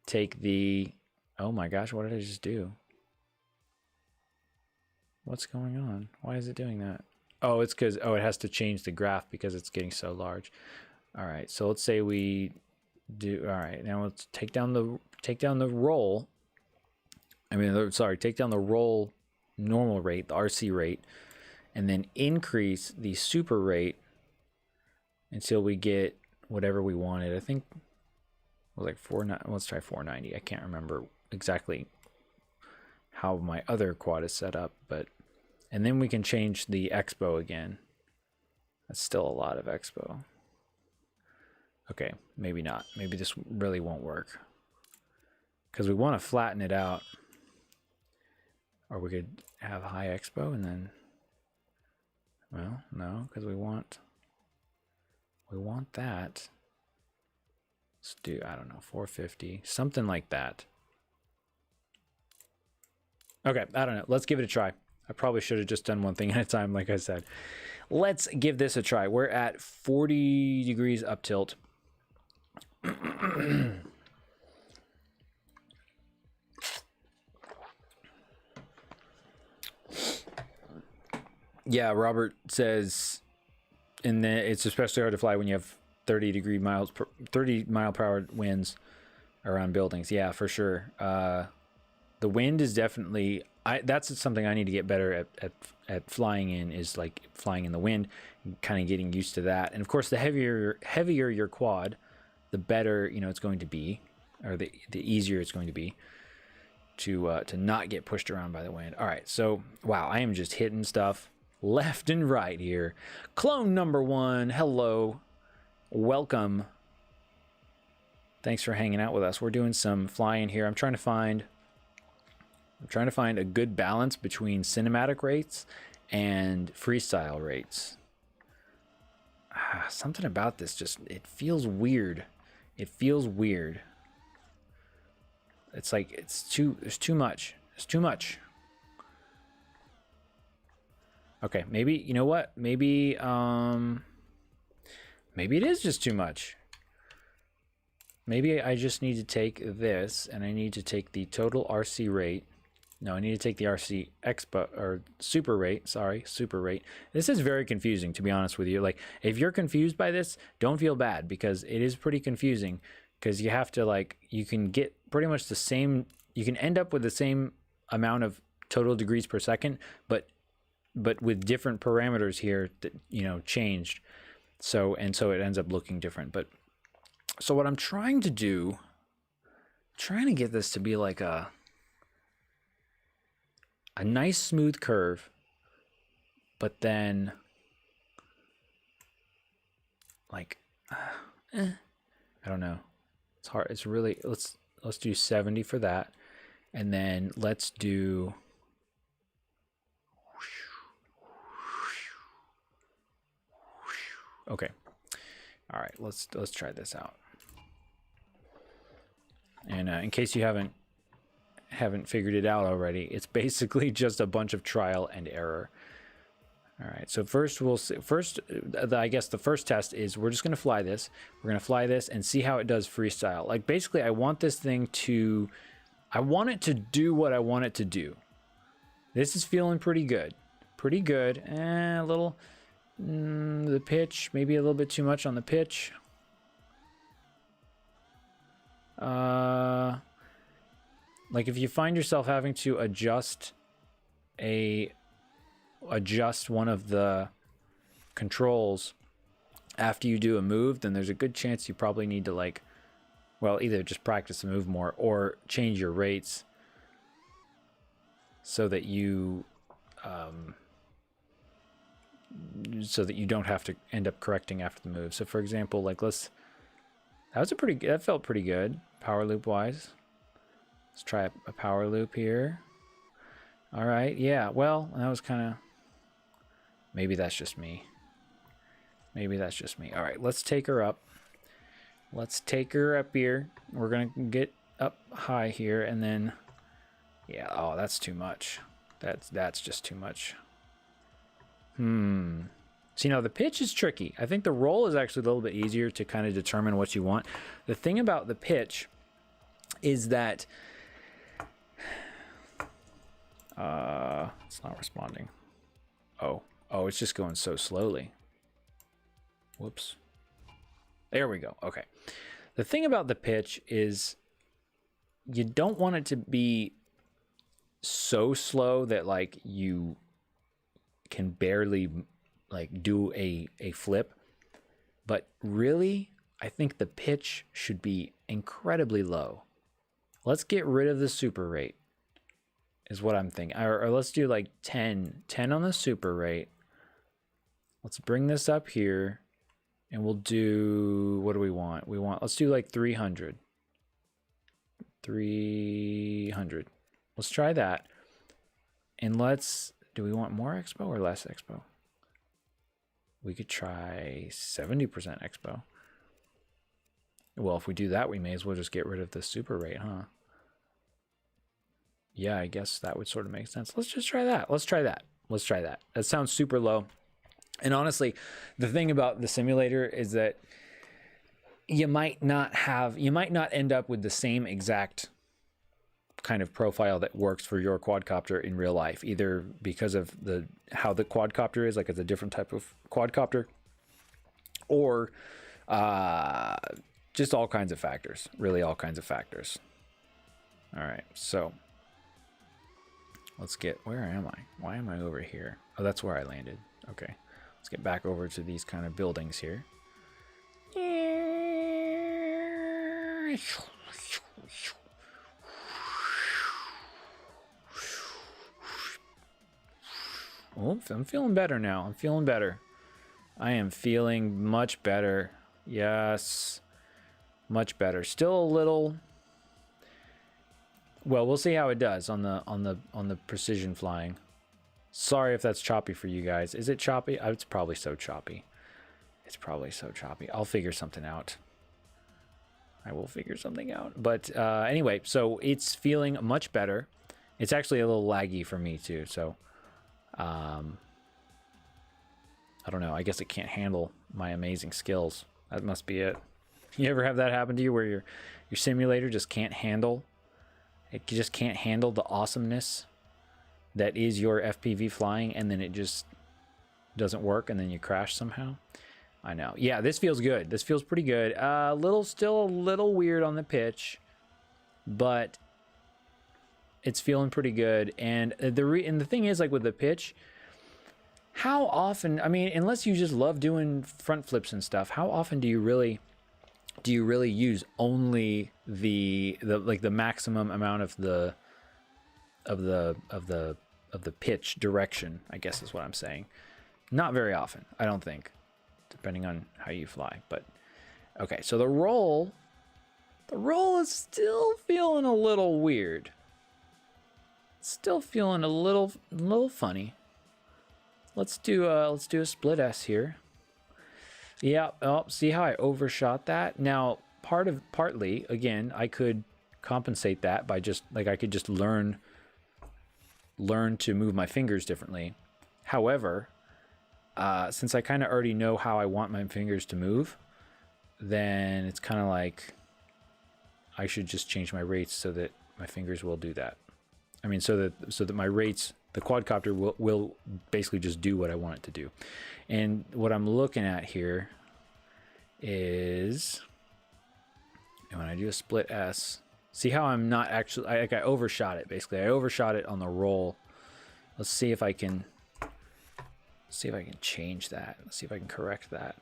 take the, oh my gosh, what did I just do? What's going on? Why is it doing that? Oh, it's because, oh, it has to change the graph because it's getting so large. All right, so let's say we do, all right, now let's take down the roll. I mean, sorry, take down the roll normal rate, the RC rate, and then increase the super rate until we get whatever we wanted. I think it was like 490. Let's try 490. I can't remember exactly how my other quad is set up, but, and then we can change the expo again. That's still a lot of expo. Okay, maybe not. Maybe this really won't work because we want to flatten it out, or we could have high expo and then, well, no, because we want that. Let's do, I don't know, 450, something like that. Okay, I don't know. Let's give it a try. I probably should have just done one thing at a time, like I said. Let's give this a try. We're at 40 degrees up tilt. Yeah, Robert says, and then it's especially hard to fly when you have 30 mile per hour winds around buildings. Yeah, for sure. The wind is definitely, that's something I need to get better at flying in, is like flying in the wind, kind of getting used to that. And of course, the heavier your quad, the better, you know, it's going to be, or the easier it's going to be to not get pushed around by the wind. All right, so wow, I am just hitting stuff left and right here. Clone number 1, hello, welcome. Thanks for hanging out with us. We're doing some flying here. I'm trying to find a good balance between cinematic rates and freestyle rates. Something about this just, it feels weird. It feels weird. It's like there's too much. It's too much. Okay, maybe, you know what? Maybe maybe it is just too much. Maybe I just need to take this and I need to take the total RC rate. No, I need to take the RC expo or super rate. Sorry, super rate. This is very confusing, to be honest with you. Like, if you're confused by this, don't feel bad, because it is pretty confusing. Because you have to, like, you can get pretty much the same. You can end up with the same amount of total degrees per second, but with different parameters here that, you know, changed. So it ends up looking different. But so what I'm trying to do, trying to get this to be like a nice smooth curve, but then like I don't know, it's hard. It's really, let's do 70 for that, and then let's do okay. All right, let's try this out. And in case you haven't figured it out already, it's basically just a bunch of trial and error. All right, so first we'll see, I guess the first test is we're just going to fly this. We're going to fly this and see how it does freestyle. Like, basically, I want this thing to, I want it to do what I want it to do. This is feeling pretty good. Pretty good. A little, the pitch, maybe a little bit too much on the pitch. Like, if you find yourself having to adjust one of the controls after you do a move, then there's a good chance you probably need to, like, well, either just practice the move more or change your rates so that you don't have to end up correcting after the move. So for example, like, that felt pretty good power loop wise. Let's try a power loop here. All right, yeah, well, that was kind of, maybe that's just me. Maybe that's just me. All right, let's take her up. Let's take her up here. We're going to get up high here, and then, yeah, oh, that's too much. That's just too much. So, you know, the pitch is tricky. I think the roll is actually a little bit easier to kind of determine what you want. The thing about the pitch is that it's not responding. Oh, it's just going so slowly. Whoops. There we go. Okay. The thing about the pitch is you don't want it to be so slow that like you can barely like do a flip, but really I think the pitch should be incredibly low. Let's get rid of the super rate is what I'm thinking, or let's do like 10 on the super rate. Let's bring this up here, and we'll do, what do we want? Let's do like 300. Let's try that. And do we want more expo or less expo? We could try 70% expo. Well, if we do that, we may as well just get rid of the super rate, huh? Yeah, I guess that would sort of make sense. Let's just try that. Let's try that. That sounds super low. And honestly, the thing about the simulator is that you might not end up with the same exact kind of profile that works for your quadcopter in real life, either because of how the quadcopter is, like it's a different type of quadcopter, or just all kinds of factors, really all kinds of factors. All right, so let's get, where am I? Why am I over here? Oh, that's where I landed. Okay, let's get back over to these kind of buildings here. Oh, I'm feeling better now. I'm feeling better. I am feeling much better. Yes, much better. Still a little. Well, we'll see how it does on the precision flying. Sorry if that's choppy for you guys. Is it choppy? It's probably so choppy. It's probably so choppy. I'll figure something out. I will figure something out. But anyway, so it's feeling much better. It's actually a little laggy for me too. So I don't know. I guess it can't handle my amazing skills. That must be it. You ever have that happen to you where your simulator just can't handle? It just can't handle the awesomeness that is your FPV flying, and then it just doesn't work, and then you crash somehow. I know. Yeah, this feels good. This feels pretty good. Still a little weird on the pitch, but it's feeling pretty good. And the thing is, like with the pitch, how often? I mean, unless you just love doing front flips and stuff, how often do you really use only the maximum amount of the pitch direction, I guess is what I'm saying. Not very often, I don't think, depending on how you fly. But okay, so the roll is still feeling a little weird. Still feeling a little funny. Let's do a split S here. Yeah, oh, see how I overshot that? Now, partly, again, I could compensate that by just, like, I could just learn to move my fingers differently. However, since I kind of already know how I want my fingers to move, then it's kind of like I should just change my rates so that my fingers will do that. I mean, so that my rates, the quadcopter will basically just do what I want it to do. And what I'm looking at here is, and when I do a split S, see how I'm not actually, I overshot it basically. I overshot it on the roll. Let's see if I can change that. Let's see if I can correct that.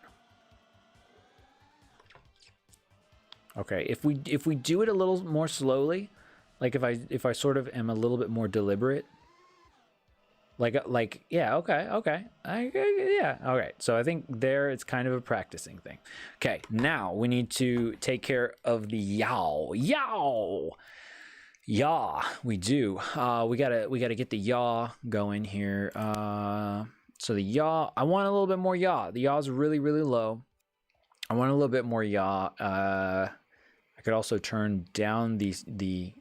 Okay, if we do it a little more slowly, like if I sort of am a little bit more deliberate, like yeah, okay, yeah, all right. So I think there it's kind of a practicing thing. Okay, now we need to take care of the yaw. Yeah, we do. We gotta get the yaw going here. So the yaw, I want a little bit more yaw. The yaw is really, really low. I want a little bit more yaw. I could also turn down the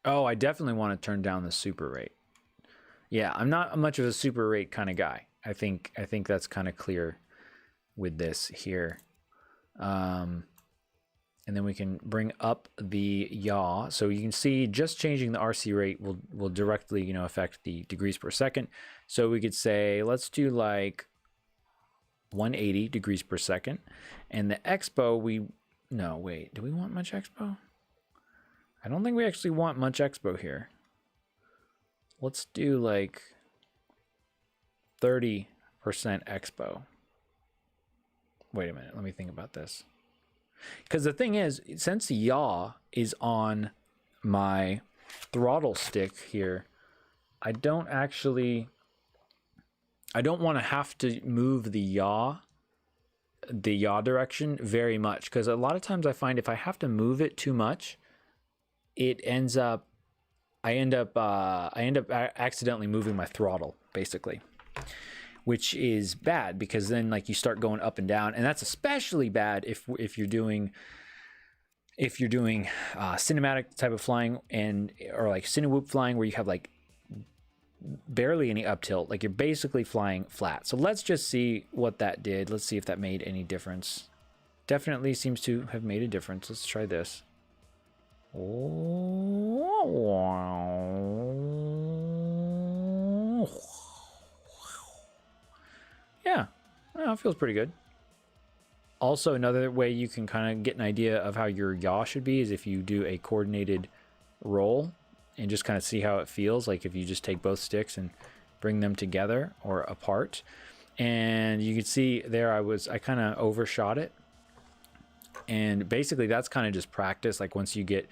oh, I definitely want to turn down the super rate. Yeah, I'm not much of a super rate kind of guy. I think that's kind of clear with this here. And then we can bring up the yaw. So you can see just changing the RC rate will directly, you know, affect the degrees per second. So we could say, let's do like 180 degrees per second. And the expo, no, wait, do we want much expo? I don't think we actually want much expo here. Let's do like 30% expo. Wait a minute, let me think about this. Because the thing is, since the yaw is on my throttle stick here, I don't want to have to move the yaw direction very much. Because a lot of times I find if I have to move it too much, I end up accidentally moving my throttle, basically, which is bad because then like you start going up and down, and that's especially bad if you're doing cinematic type of flying or like cinewhoop flying where you have like barely any up tilt, like you're basically flying flat. So let's just see what that did. Let's see if that made any difference. Definitely seems to have made a difference. Let's try this. Yeah, well, it feels pretty good. Also, another way you can kind of get an idea of how your yaw should be is if you do a coordinated roll and just kind of see how it feels. Like if you just take both sticks and bring them together or apart. And you can see there I kind of overshot it. And basically that's kind of just practice. Like once you get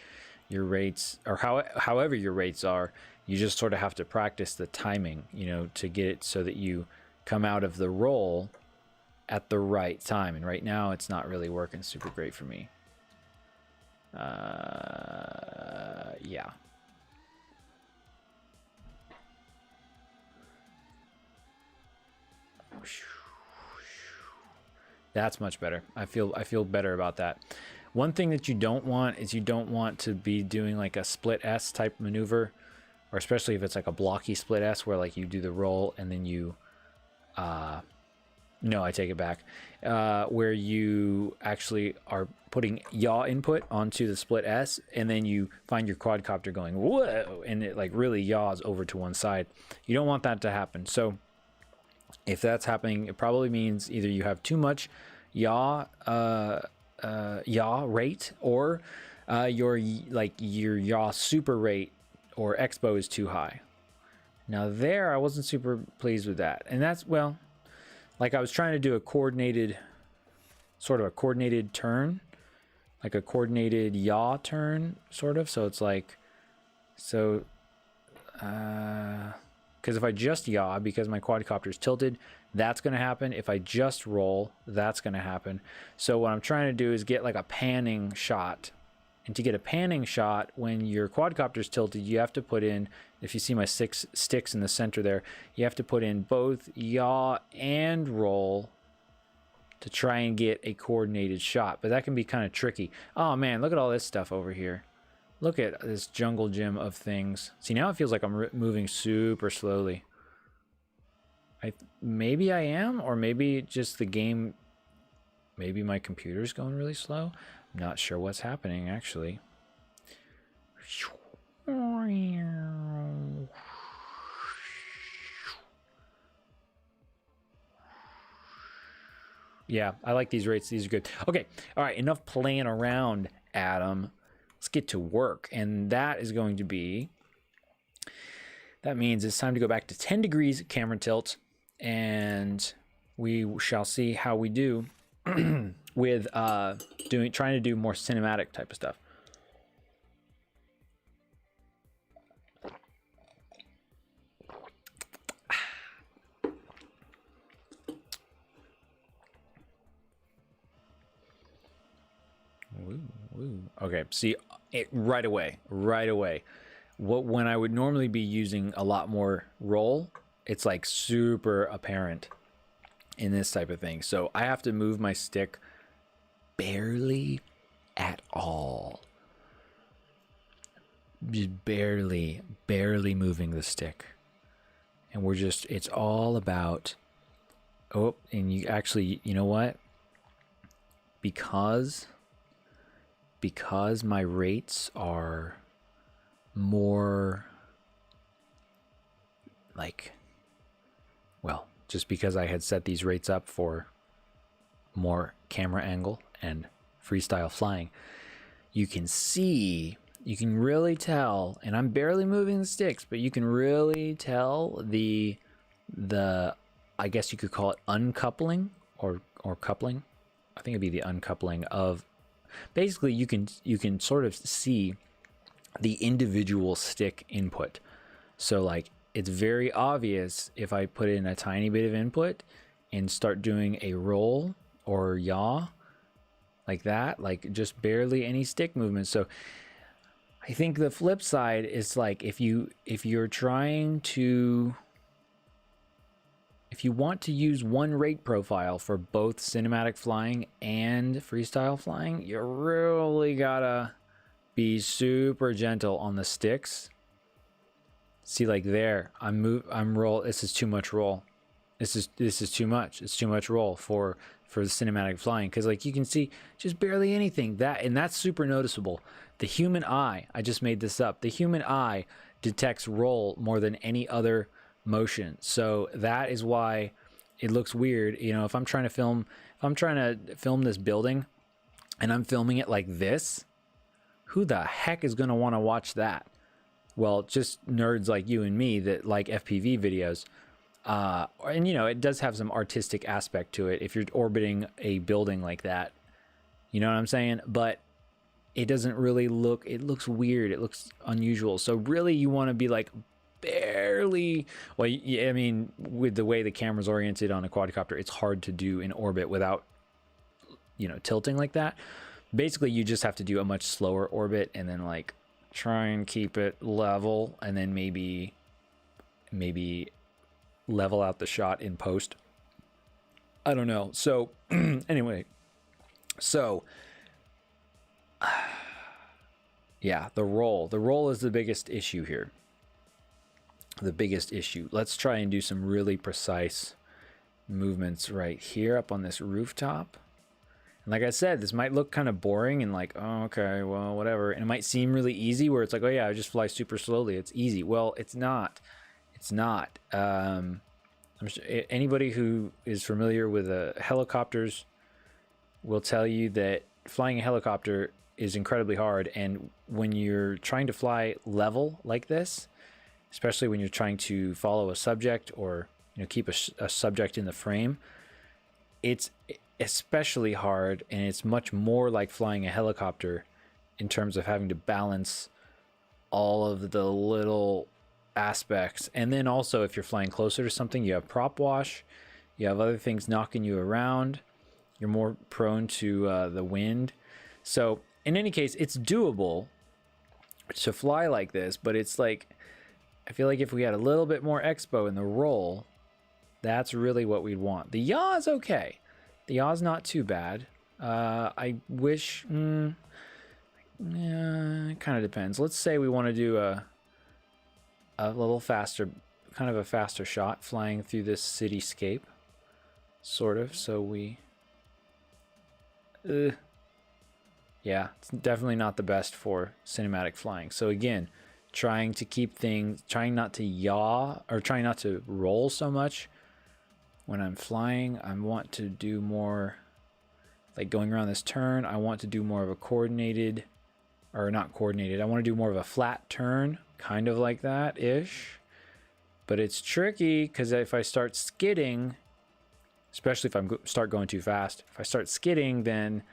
your rates, or however your rates are, you just sort of have to practice the timing, you know, to get it so that you come out of the roll at the right time. And right now it's not really working super great for me. Yeah. That's much better. I feel better about that. One thing that you don't want is you don't want to be doing like a split S type maneuver, or especially if it's like a blocky split S where like you do the roll and then you no, I take it back. Where you actually are putting yaw input onto the split S, and then you find your quadcopter going, whoa, and it like really yaws over to one side. You don't want that to happen. So if that's happening, it probably means either you have too much yaw rate, or your yaw super rate or expo is too high. Now there, I wasn't super pleased with that. And that's, well, like I was trying to do a coordinated, sort of a coordinated turn, like a coordinated yaw turn, sort of. So it's like, so, because if I just yaw, because my quadcopter is tilted, that's going to happen. If I just roll, that's going to happen. So what I'm trying to do is get like a panning shot. And to get a panning shot, when your quadcopter is tilted, you have to put in, if you see my 6 sticks in the center there, you have to put in both yaw and roll to try and get a coordinated shot. But that can be kind of tricky. Oh man, look at all this stuff over here. Look at this jungle gym of things. See, now it feels like I'm moving super slowly. Maybe I am, or maybe just the game, maybe my computer's going really slow. I'm not sure what's happening, actually. Yeah, I like these rates. These are good. Okay, all right, enough playing around, Adam. Let's get to work. And that is going to be, that means it's time to go back to 10 degrees camera tilt, and we shall see how we do with trying to do more cinematic type of stuff. Ooh. Okay, see it right away. when I would normally be using a lot more roll, it's like super apparent in this type of thing. So I have to move my stick barely at all. Just barely moving the stick. And we're just, it's all about, oh, and you actually, you know what? Because my rates are more like, well, just because I had set these rates up for more camera angle and freestyle flying, you can see, you can really tell, and I'm barely moving the sticks, but you can really tell the I guess you could call it uncoupling or coupling. I think it'd be the uncoupling of, basically you can sort of see the individual stick input. So like it's very obvious if I put in a tiny bit of input and start doing a roll or yaw like that, like just barely any stick movement. So I think the flip side is like if you're trying to, if you want to use one rate profile for both cinematic flying and freestyle flying, you really gotta be super gentle on the sticks. See, like there, I'm roll. This is too much roll. This is too much. It's too much roll for the cinematic flying, because like you can see just barely anything. That's super noticeable. The human eye, I just made this up. The human eye detects roll more than any other motion. So that is why it looks weird. You know, if I'm trying to film this building and I'm filming it like this, who the heck is going to want to watch that? Well, just nerds like you and me that like FPV videos. And you know, it does have some artistic aspect to it if you're orbiting a building like that. You know what I'm saying? But it doesn't really look, it looks weird. It looks unusual. So really you want to be like barely, well, I mean, with the way the camera's oriented on a quadcopter, it's hard to do in orbit without, you know, tilting like that. Basically, you just have to do a much slower orbit and then like try and keep it level, and then maybe level out the shot in post. I don't know. So anyway, so yeah, the roll is the biggest issue here. The biggest issue. Let's try and do some really precise movements right here up on this rooftop. And like I said, this might look kind of boring and like, oh, okay, well, whatever. And it might seem really easy where it's like, oh yeah, I just fly super slowly. It's easy. Well, it's not. It's not. I'm sure anybody who is familiar with helicopters will tell you that flying a helicopter is incredibly hard. And when you're trying to fly level like this, especially when you're trying to follow a subject or, you know, keep a subject in the frame, it's especially hard, and it's much more like flying a helicopter in terms of having to balance all of the little aspects. And then also if you're flying closer to something, you have prop wash, you have other things knocking you around, you're more prone to the wind. So in any case, it's doable to fly like this, but it's like, I feel like if we had a little bit more expo in the roll, that's really what we'd want. The yaw is okay. The yaw's not too bad. I wish, yeah, it kind of depends. Let's say we want to do a little faster, kind of a faster shot flying through this cityscape, sort of. So we, yeah, it's definitely not the best for cinematic flying. So again, trying to keep things, trying not to yaw or trying not to roll so much. When I'm flying, I want to do more, like going around this turn, I want to do more of a coordinated, or not coordinated, I want to do more of a flat turn, kind of like that-ish. But it's tricky, because if I start skidding, especially if I start going too fast, if I start skidding, then,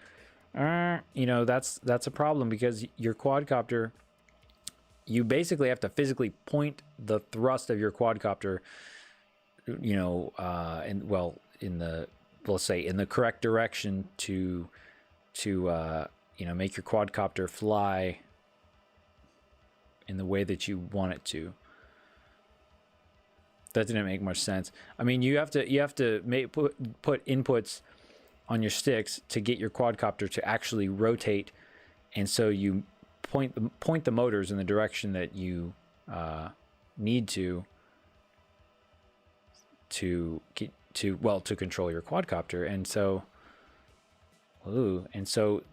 you know, that's a problem, because your quadcopter, you basically have to physically point the thrust of your quadcopter, you know, in the, let's say in the correct direction to you know, make your quadcopter fly in the way that you want it to. That didn't make much sense. I mean, you have to put inputs on your sticks to get your quadcopter to actually rotate, and so you point the motors in the direction that you need to control your quadcopter. And so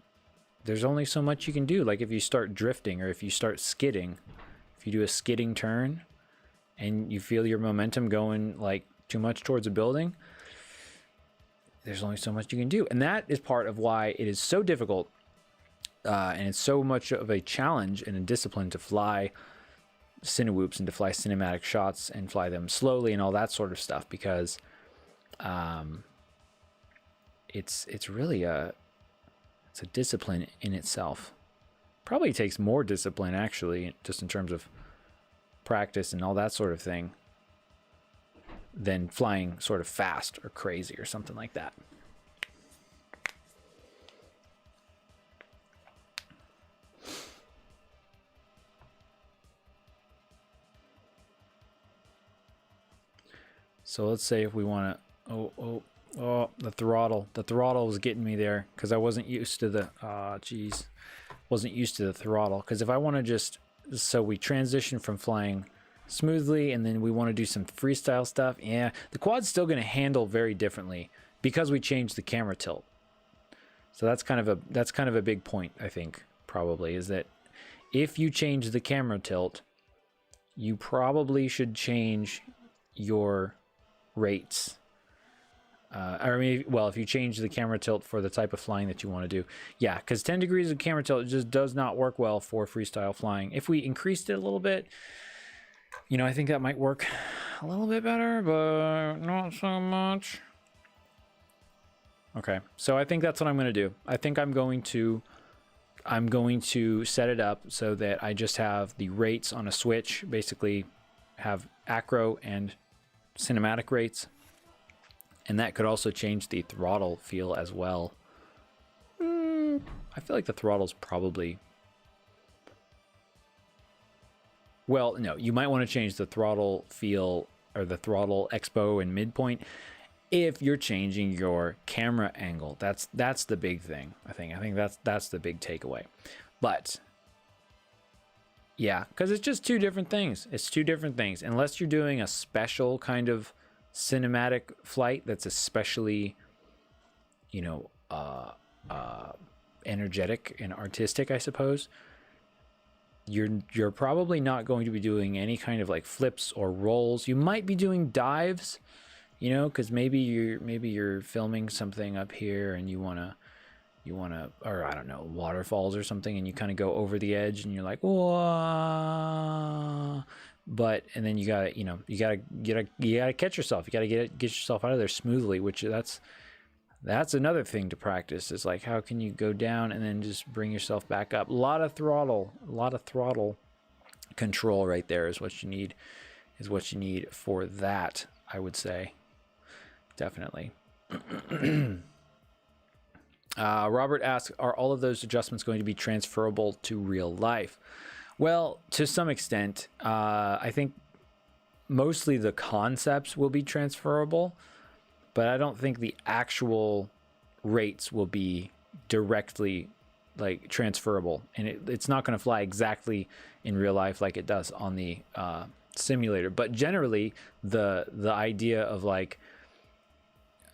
there's only so much you can do. Like if you start drifting, or if you start skidding, if you do a skidding turn and you feel your momentum going like too much towards a building, there's only so much you can do. And that is part of why it is so difficult, and it's so much of a challenge and a discipline to fly cinewhoops and to fly cinematic shots and fly them slowly and all that sort of stuff, because it's really a discipline in itself. Probably takes more discipline, actually, just in terms of practice and all that sort of thing, than flying sort of fast or crazy or something like that. So let's say if we want to, the throttle was getting me there, because I wasn't used to the, wasn't used to the throttle. Because if I want to just, so we transition from flying smoothly, and then we want to do some freestyle stuff. Yeah, the quad's still going to handle very differently because we changed the camera tilt. So that's kind of a big point, I think, probably, is that if you change the camera tilt, you probably should change your rates. I mean, well, if you change the camera tilt for the type of flying that you want to do. Yeah, because 10 degrees of camera tilt just does not work well for freestyle flying. If we increased it a little bit, you know, I think that might work a little bit better, but not so much. Okay, so I think that's what I'm going to do. I think I'm going to set it up so that I just have the rates on a switch, basically have acro and cinematic rates. And that could also change the throttle feel as well. I feel like the throttle's probably... Well, no, you might want to change the throttle feel, or the throttle expo and midpoint, if you're changing your camera angle. That's the big thing, I think. I think that's the big takeaway. But yeah, because it's just two different things. It's two different things. Unless you're doing a special kind of cinematic flight that's especially, you know, energetic and artistic, I suppose, you're probably not going to be doing any kind of like flips or rolls. You might be doing dives, you know, because maybe you're filming something up here and you wanna, or I don't know, waterfalls or something, and you kind of go over the edge and you're like, whoa. But, and then you gotta, you know, you gotta catch yourself. You gotta get yourself out of there smoothly, which that's another thing to practice, is like, how can you go down and then just bring yourself back up? A lot of throttle control right there is what you need for that, I would say. Definitely. Robert asks, are all of those adjustments going to be transferable to real life? Well, to some extent. I think mostly the concepts will be transferable, but I don't think the actual rates will be directly like transferable, and it's not going to fly exactly in real life like it does on the simulator. But generally, the idea of like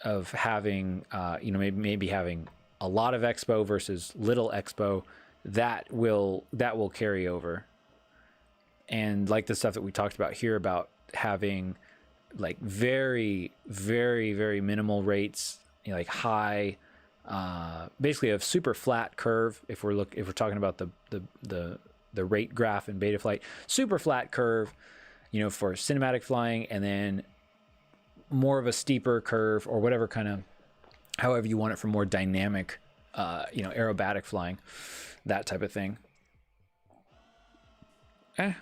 having you know, maybe having a lot of expo versus little expo, that will carry over. And like the stuff that we talked about here about having like very, very, very minimal rates, you know, like high, basically a super flat curve. If we're talking about the rate graph in beta flight, super flat curve, you know, for cinematic flying, and then more of a steeper curve, or whatever kind of, however you want it, for more dynamic, you know, aerobatic flying, that type of thing. The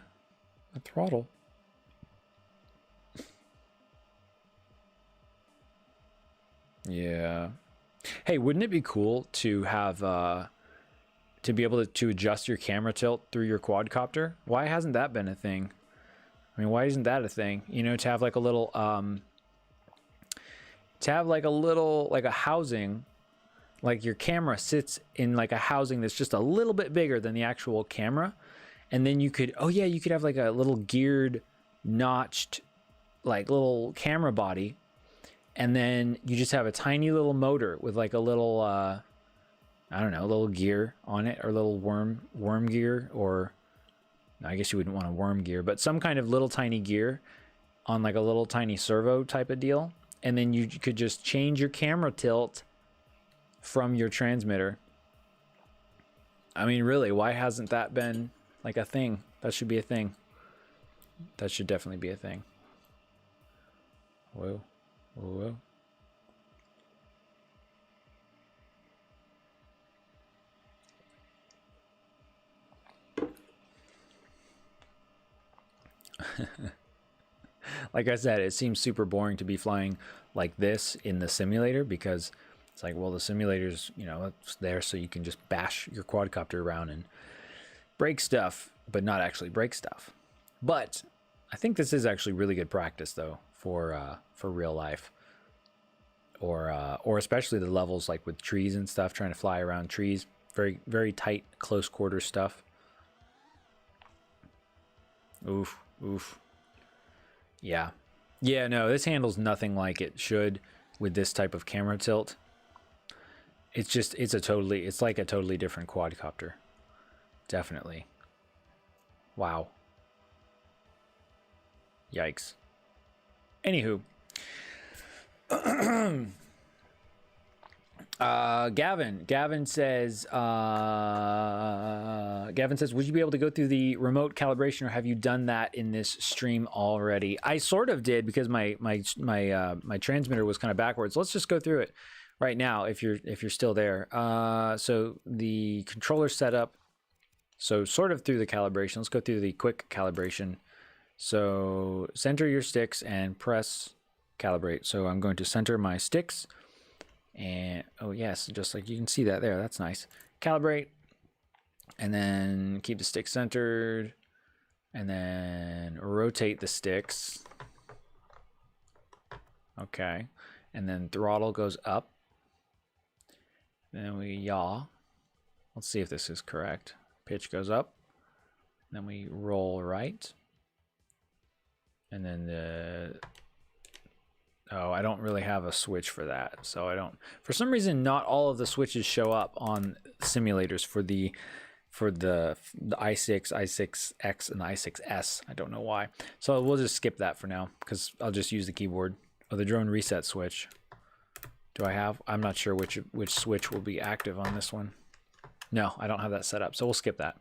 throttle. Yeah. Hey, wouldn't it be cool to have to be able to adjust your camera tilt through your quadcopter. Why hasn't that been a thing? I mean, why isn't that a thing? You know, to have like a little like a housing, like your camera sits in like a housing that's just a little bit bigger than the actual camera. And then you could, oh yeah, you could have like a little geared, notched, like little camera body. And then you just have a tiny little motor with like a little, I don't know, a little gear on it, or a little worm gear, or I guess you wouldn't want a worm gear, but some kind of little tiny gear on like a little tiny servo type of deal. And then you could just change your camera tilt from your transmitter. I mean, really, why hasn't that been like a thing? That should be a thing. That should definitely be a thing. Whoa. Whoa. Like I said, it seems super boring to be flying like this in the simulator, because it's like, well, the simulator's, you know, it's there so you can just bash your quadcopter around and break stuff, but not actually break stuff. But I think this is actually really good practice, though, for real life, or especially the levels like with trees and stuff, trying to fly around trees, very, very tight, close quarters stuff. Oof, oof. Yeah. Yeah, no, this handles nothing like it should with this type of camera tilt. It's just, it's like a totally different quadcopter. Definitely. Wow. Yikes. Anywho. Gavin says, would you be able to go through the remote calibration, or have you done that in this stream already? I sort of did, because my transmitter was kind of backwards. Let's just go through it right now if you're still there. So the controller setup, so sort of through the calibration. Let's go through the quick calibration. So center your sticks and press calibrate. So I'm going to center my sticks. And oh yes, just like you can see that there, that's nice. Calibrate, and then keep the stick centered, and then rotate the sticks. Okay, and then throttle goes up. Then we yaw. Let's see if this is correct. Pitch goes up. Then we roll right. And then the... Oh, I don't really have a switch for that. So I don't... For some reason, not all of the switches show up on simulators for the i6, i6X, and the i6S. I don't know why. So we'll just skip that for now, because I'll just use the keyboard. Oh, the drone reset switch. Do I have? I'm not sure which switch will be active on this one. No, I don't have that set up, so we'll skip that.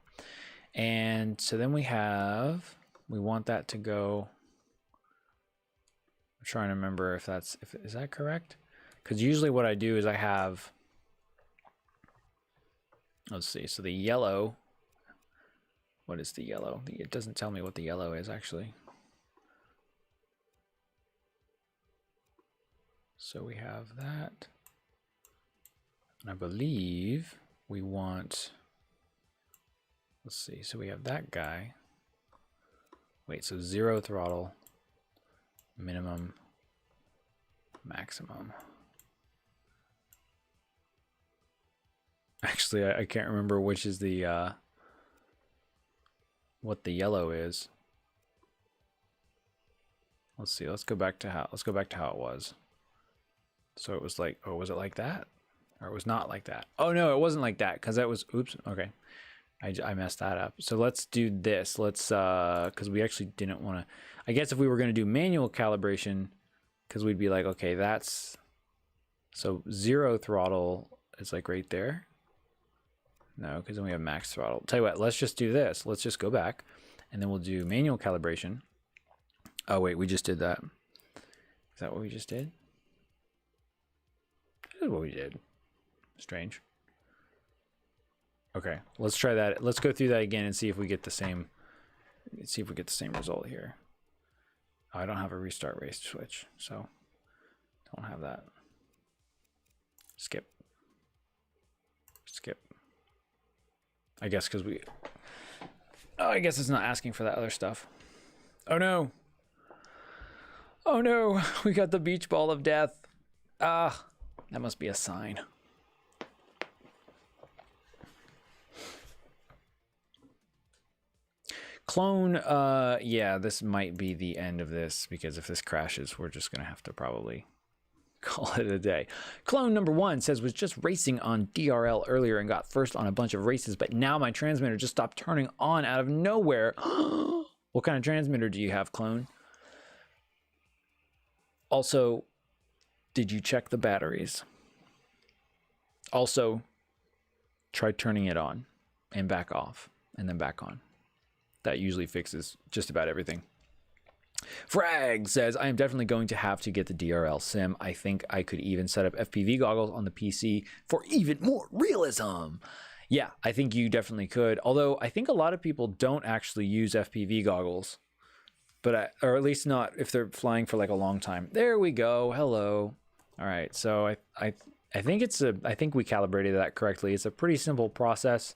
And so then we want that to go... I'm trying to remember if is that correct? Because usually what I do is I have... Let's see, so the yellow... What is the yellow? It doesn't tell me what the yellow is, actually. So we have that. And I believe we want... Let's see, so we have that guy. Wait, so 0 throttle, minimum, maximum. Actually, I can't remember which is the... what the yellow is. Let's see. Let's go back to how it was. So it was like, oh, was it like that? Or it was not like that. Oh no, it wasn't like that, because that was, oops, okay. I messed that up. So let's do this. Let's because we actually didn't want to, I guess if we were going to do manual calibration, because we'd be like, okay, that's, so 0 throttle is like right there. No, because then we have max throttle. Tell you what, let's just do this. Let's just go back, and then we'll do manual calibration. Oh wait, we just did that. Is that what we just did? That is what we did. Strange. Okay, let's try that. Let's go through that again and see if we get the same. Let's see if we get the same result here. Oh, I don't have a restart race switch, so don't have that. Skip. Skip. I guess because we... Oh, I guess it's not asking for that other stuff. Oh no. Oh no, we got the beach ball of death. Ah, that must be a sign. Clone, yeah, this might be the end of this, because if this crashes, we're just going to have to probably call it a day. Clone number 1 says, was just racing on DRL earlier and got first on a bunch of races, but now my transmitter just stopped turning on out of nowhere. What kind of transmitter do you have, Clone? Also, did you check the batteries? Also, try turning it on and back off and then back on. That usually fixes just about everything. Frag says, I am definitely going to have to get the DRL Sim. I think I could even set up FPV goggles on the PC for even more realism. Yeah, I think you definitely could. Although I think a lot of people don't actually use FPV goggles, but or at least not if they're flying for like a long time. There we go. Hello. All right. So I think I think we calibrated that correctly. It's a pretty simple process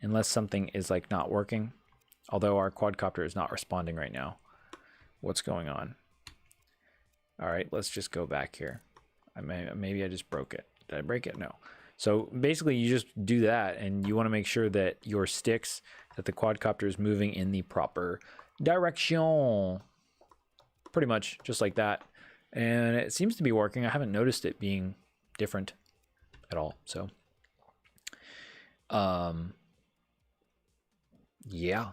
unless something is like not working. Although our quadcopter is not responding right now. What's going on? All right, let's just go back here. Maybe I just broke it. Did I break it? No. So basically you just do that, and you want to make sure that your sticks, that the quadcopter is moving in the proper direction. Pretty much just like that. And it seems to be working. I haven't noticed it being different at all. So, yeah.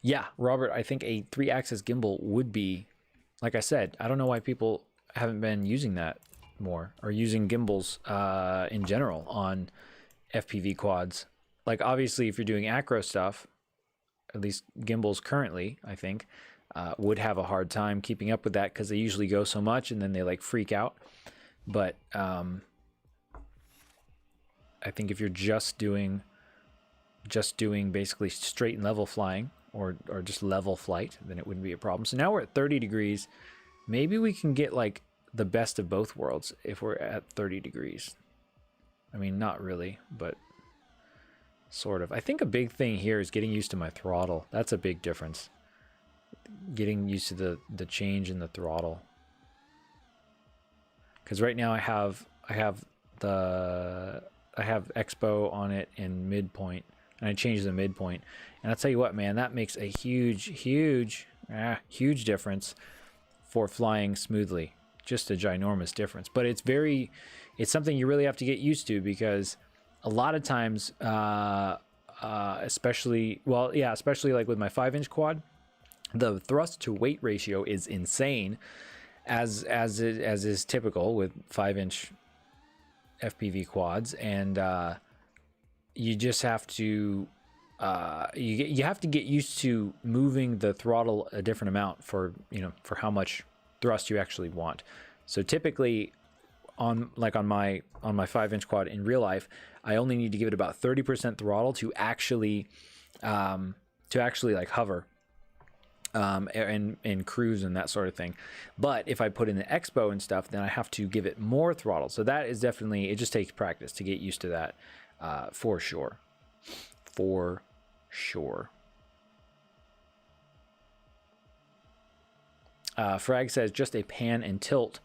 Yeah, Robert, I think a 3-axis gimbal would be, like I said, I don't know why people haven't been using that more, or using gimbals in general on FPV quads. Like, obviously, if you're doing acro stuff, at least gimbals currently, I think, would have a hard time keeping up with that, because they usually go so much and then they like freak out. But I think if you're just doing basically straight and level flying, or just level flight, then it wouldn't be a problem. So now we're at 30 degrees. Maybe we can get like the best of both worlds if we're at 30 degrees. I mean, not really, but sort of. I think a big thing here is getting used to my throttle. That's a big difference. Getting used to the change in the throttle. Because right now I have Expo on it in midpoint, and I changed the midpoint. And I'll tell you what, man, that makes a huge difference for flying smoothly. Just a ginormous difference. But it's something you really have to get used to, because a lot of times, especially like with my 5-inch quad, the thrust to weight ratio is insane, as is typical with 5-inch FPV quads, and you just have to you have to get used to moving the throttle a different amount for how much thrust you actually want. So typically on my 5-inch quad in real life, I only need to give it about 30% throttle to actually like hover and cruise and that sort of thing. But if I put in the Expo and stuff, then I have to give it more throttle. So that is definitely, it just takes practice to get used to that, for sure. For sure. Frag says just a pan and tilt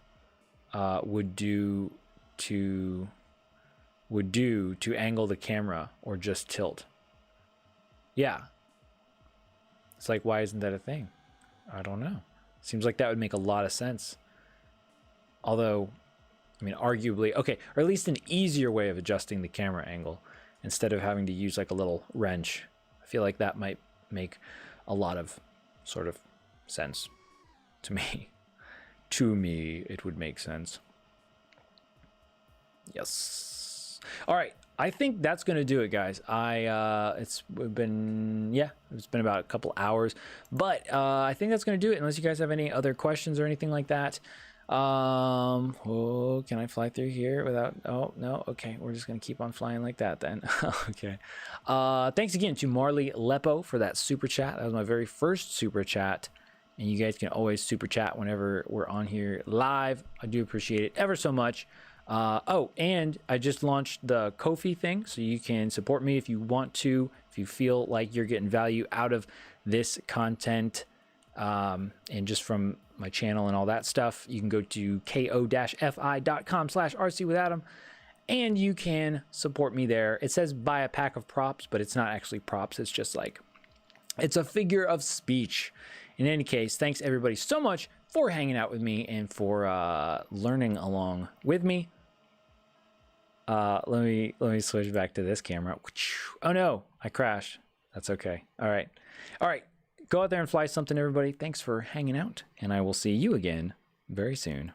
would do to angle the camera, or just tilt. Yeah. It's like, why isn't that a thing? I don't know. Seems like that would make a lot of sense. Although, I mean, arguably, okay, or at least an easier way of adjusting the camera angle instead of having to use like a little wrench. I feel like that might make a lot of sort of sense to me. To me, it would make sense. Yes. All right. I think that's going to do it, guys. It's been about a couple hours, but I think that's going to do it, unless you guys have any other questions or anything like that. Oh, can I fly through here without, oh no, okay, we're just gonna keep on flying like that then. Okay. Thanks again to Marley Lepo for that super chat. That was my very first super chat, and you guys can always super chat whenever we're on here live. I do appreciate it ever so much. Oh, and I just launched the Ko-fi thing, so you can support me if you want to, if you feel like you're getting value out of this content, and just from my channel and all that stuff. You can go to ko-fi.com/RCwithAdam, and you can support me there. It says buy a pack of props, but it's not actually props. It's just like, it's a figure of speech. In any case, thanks everybody so much for hanging out with me and for learning along with me. Let me switch back to this camera. Oh no, I crashed. That's okay. All right. Go out there and fly something, everybody. Thanks for hanging out, and I will see you again very soon.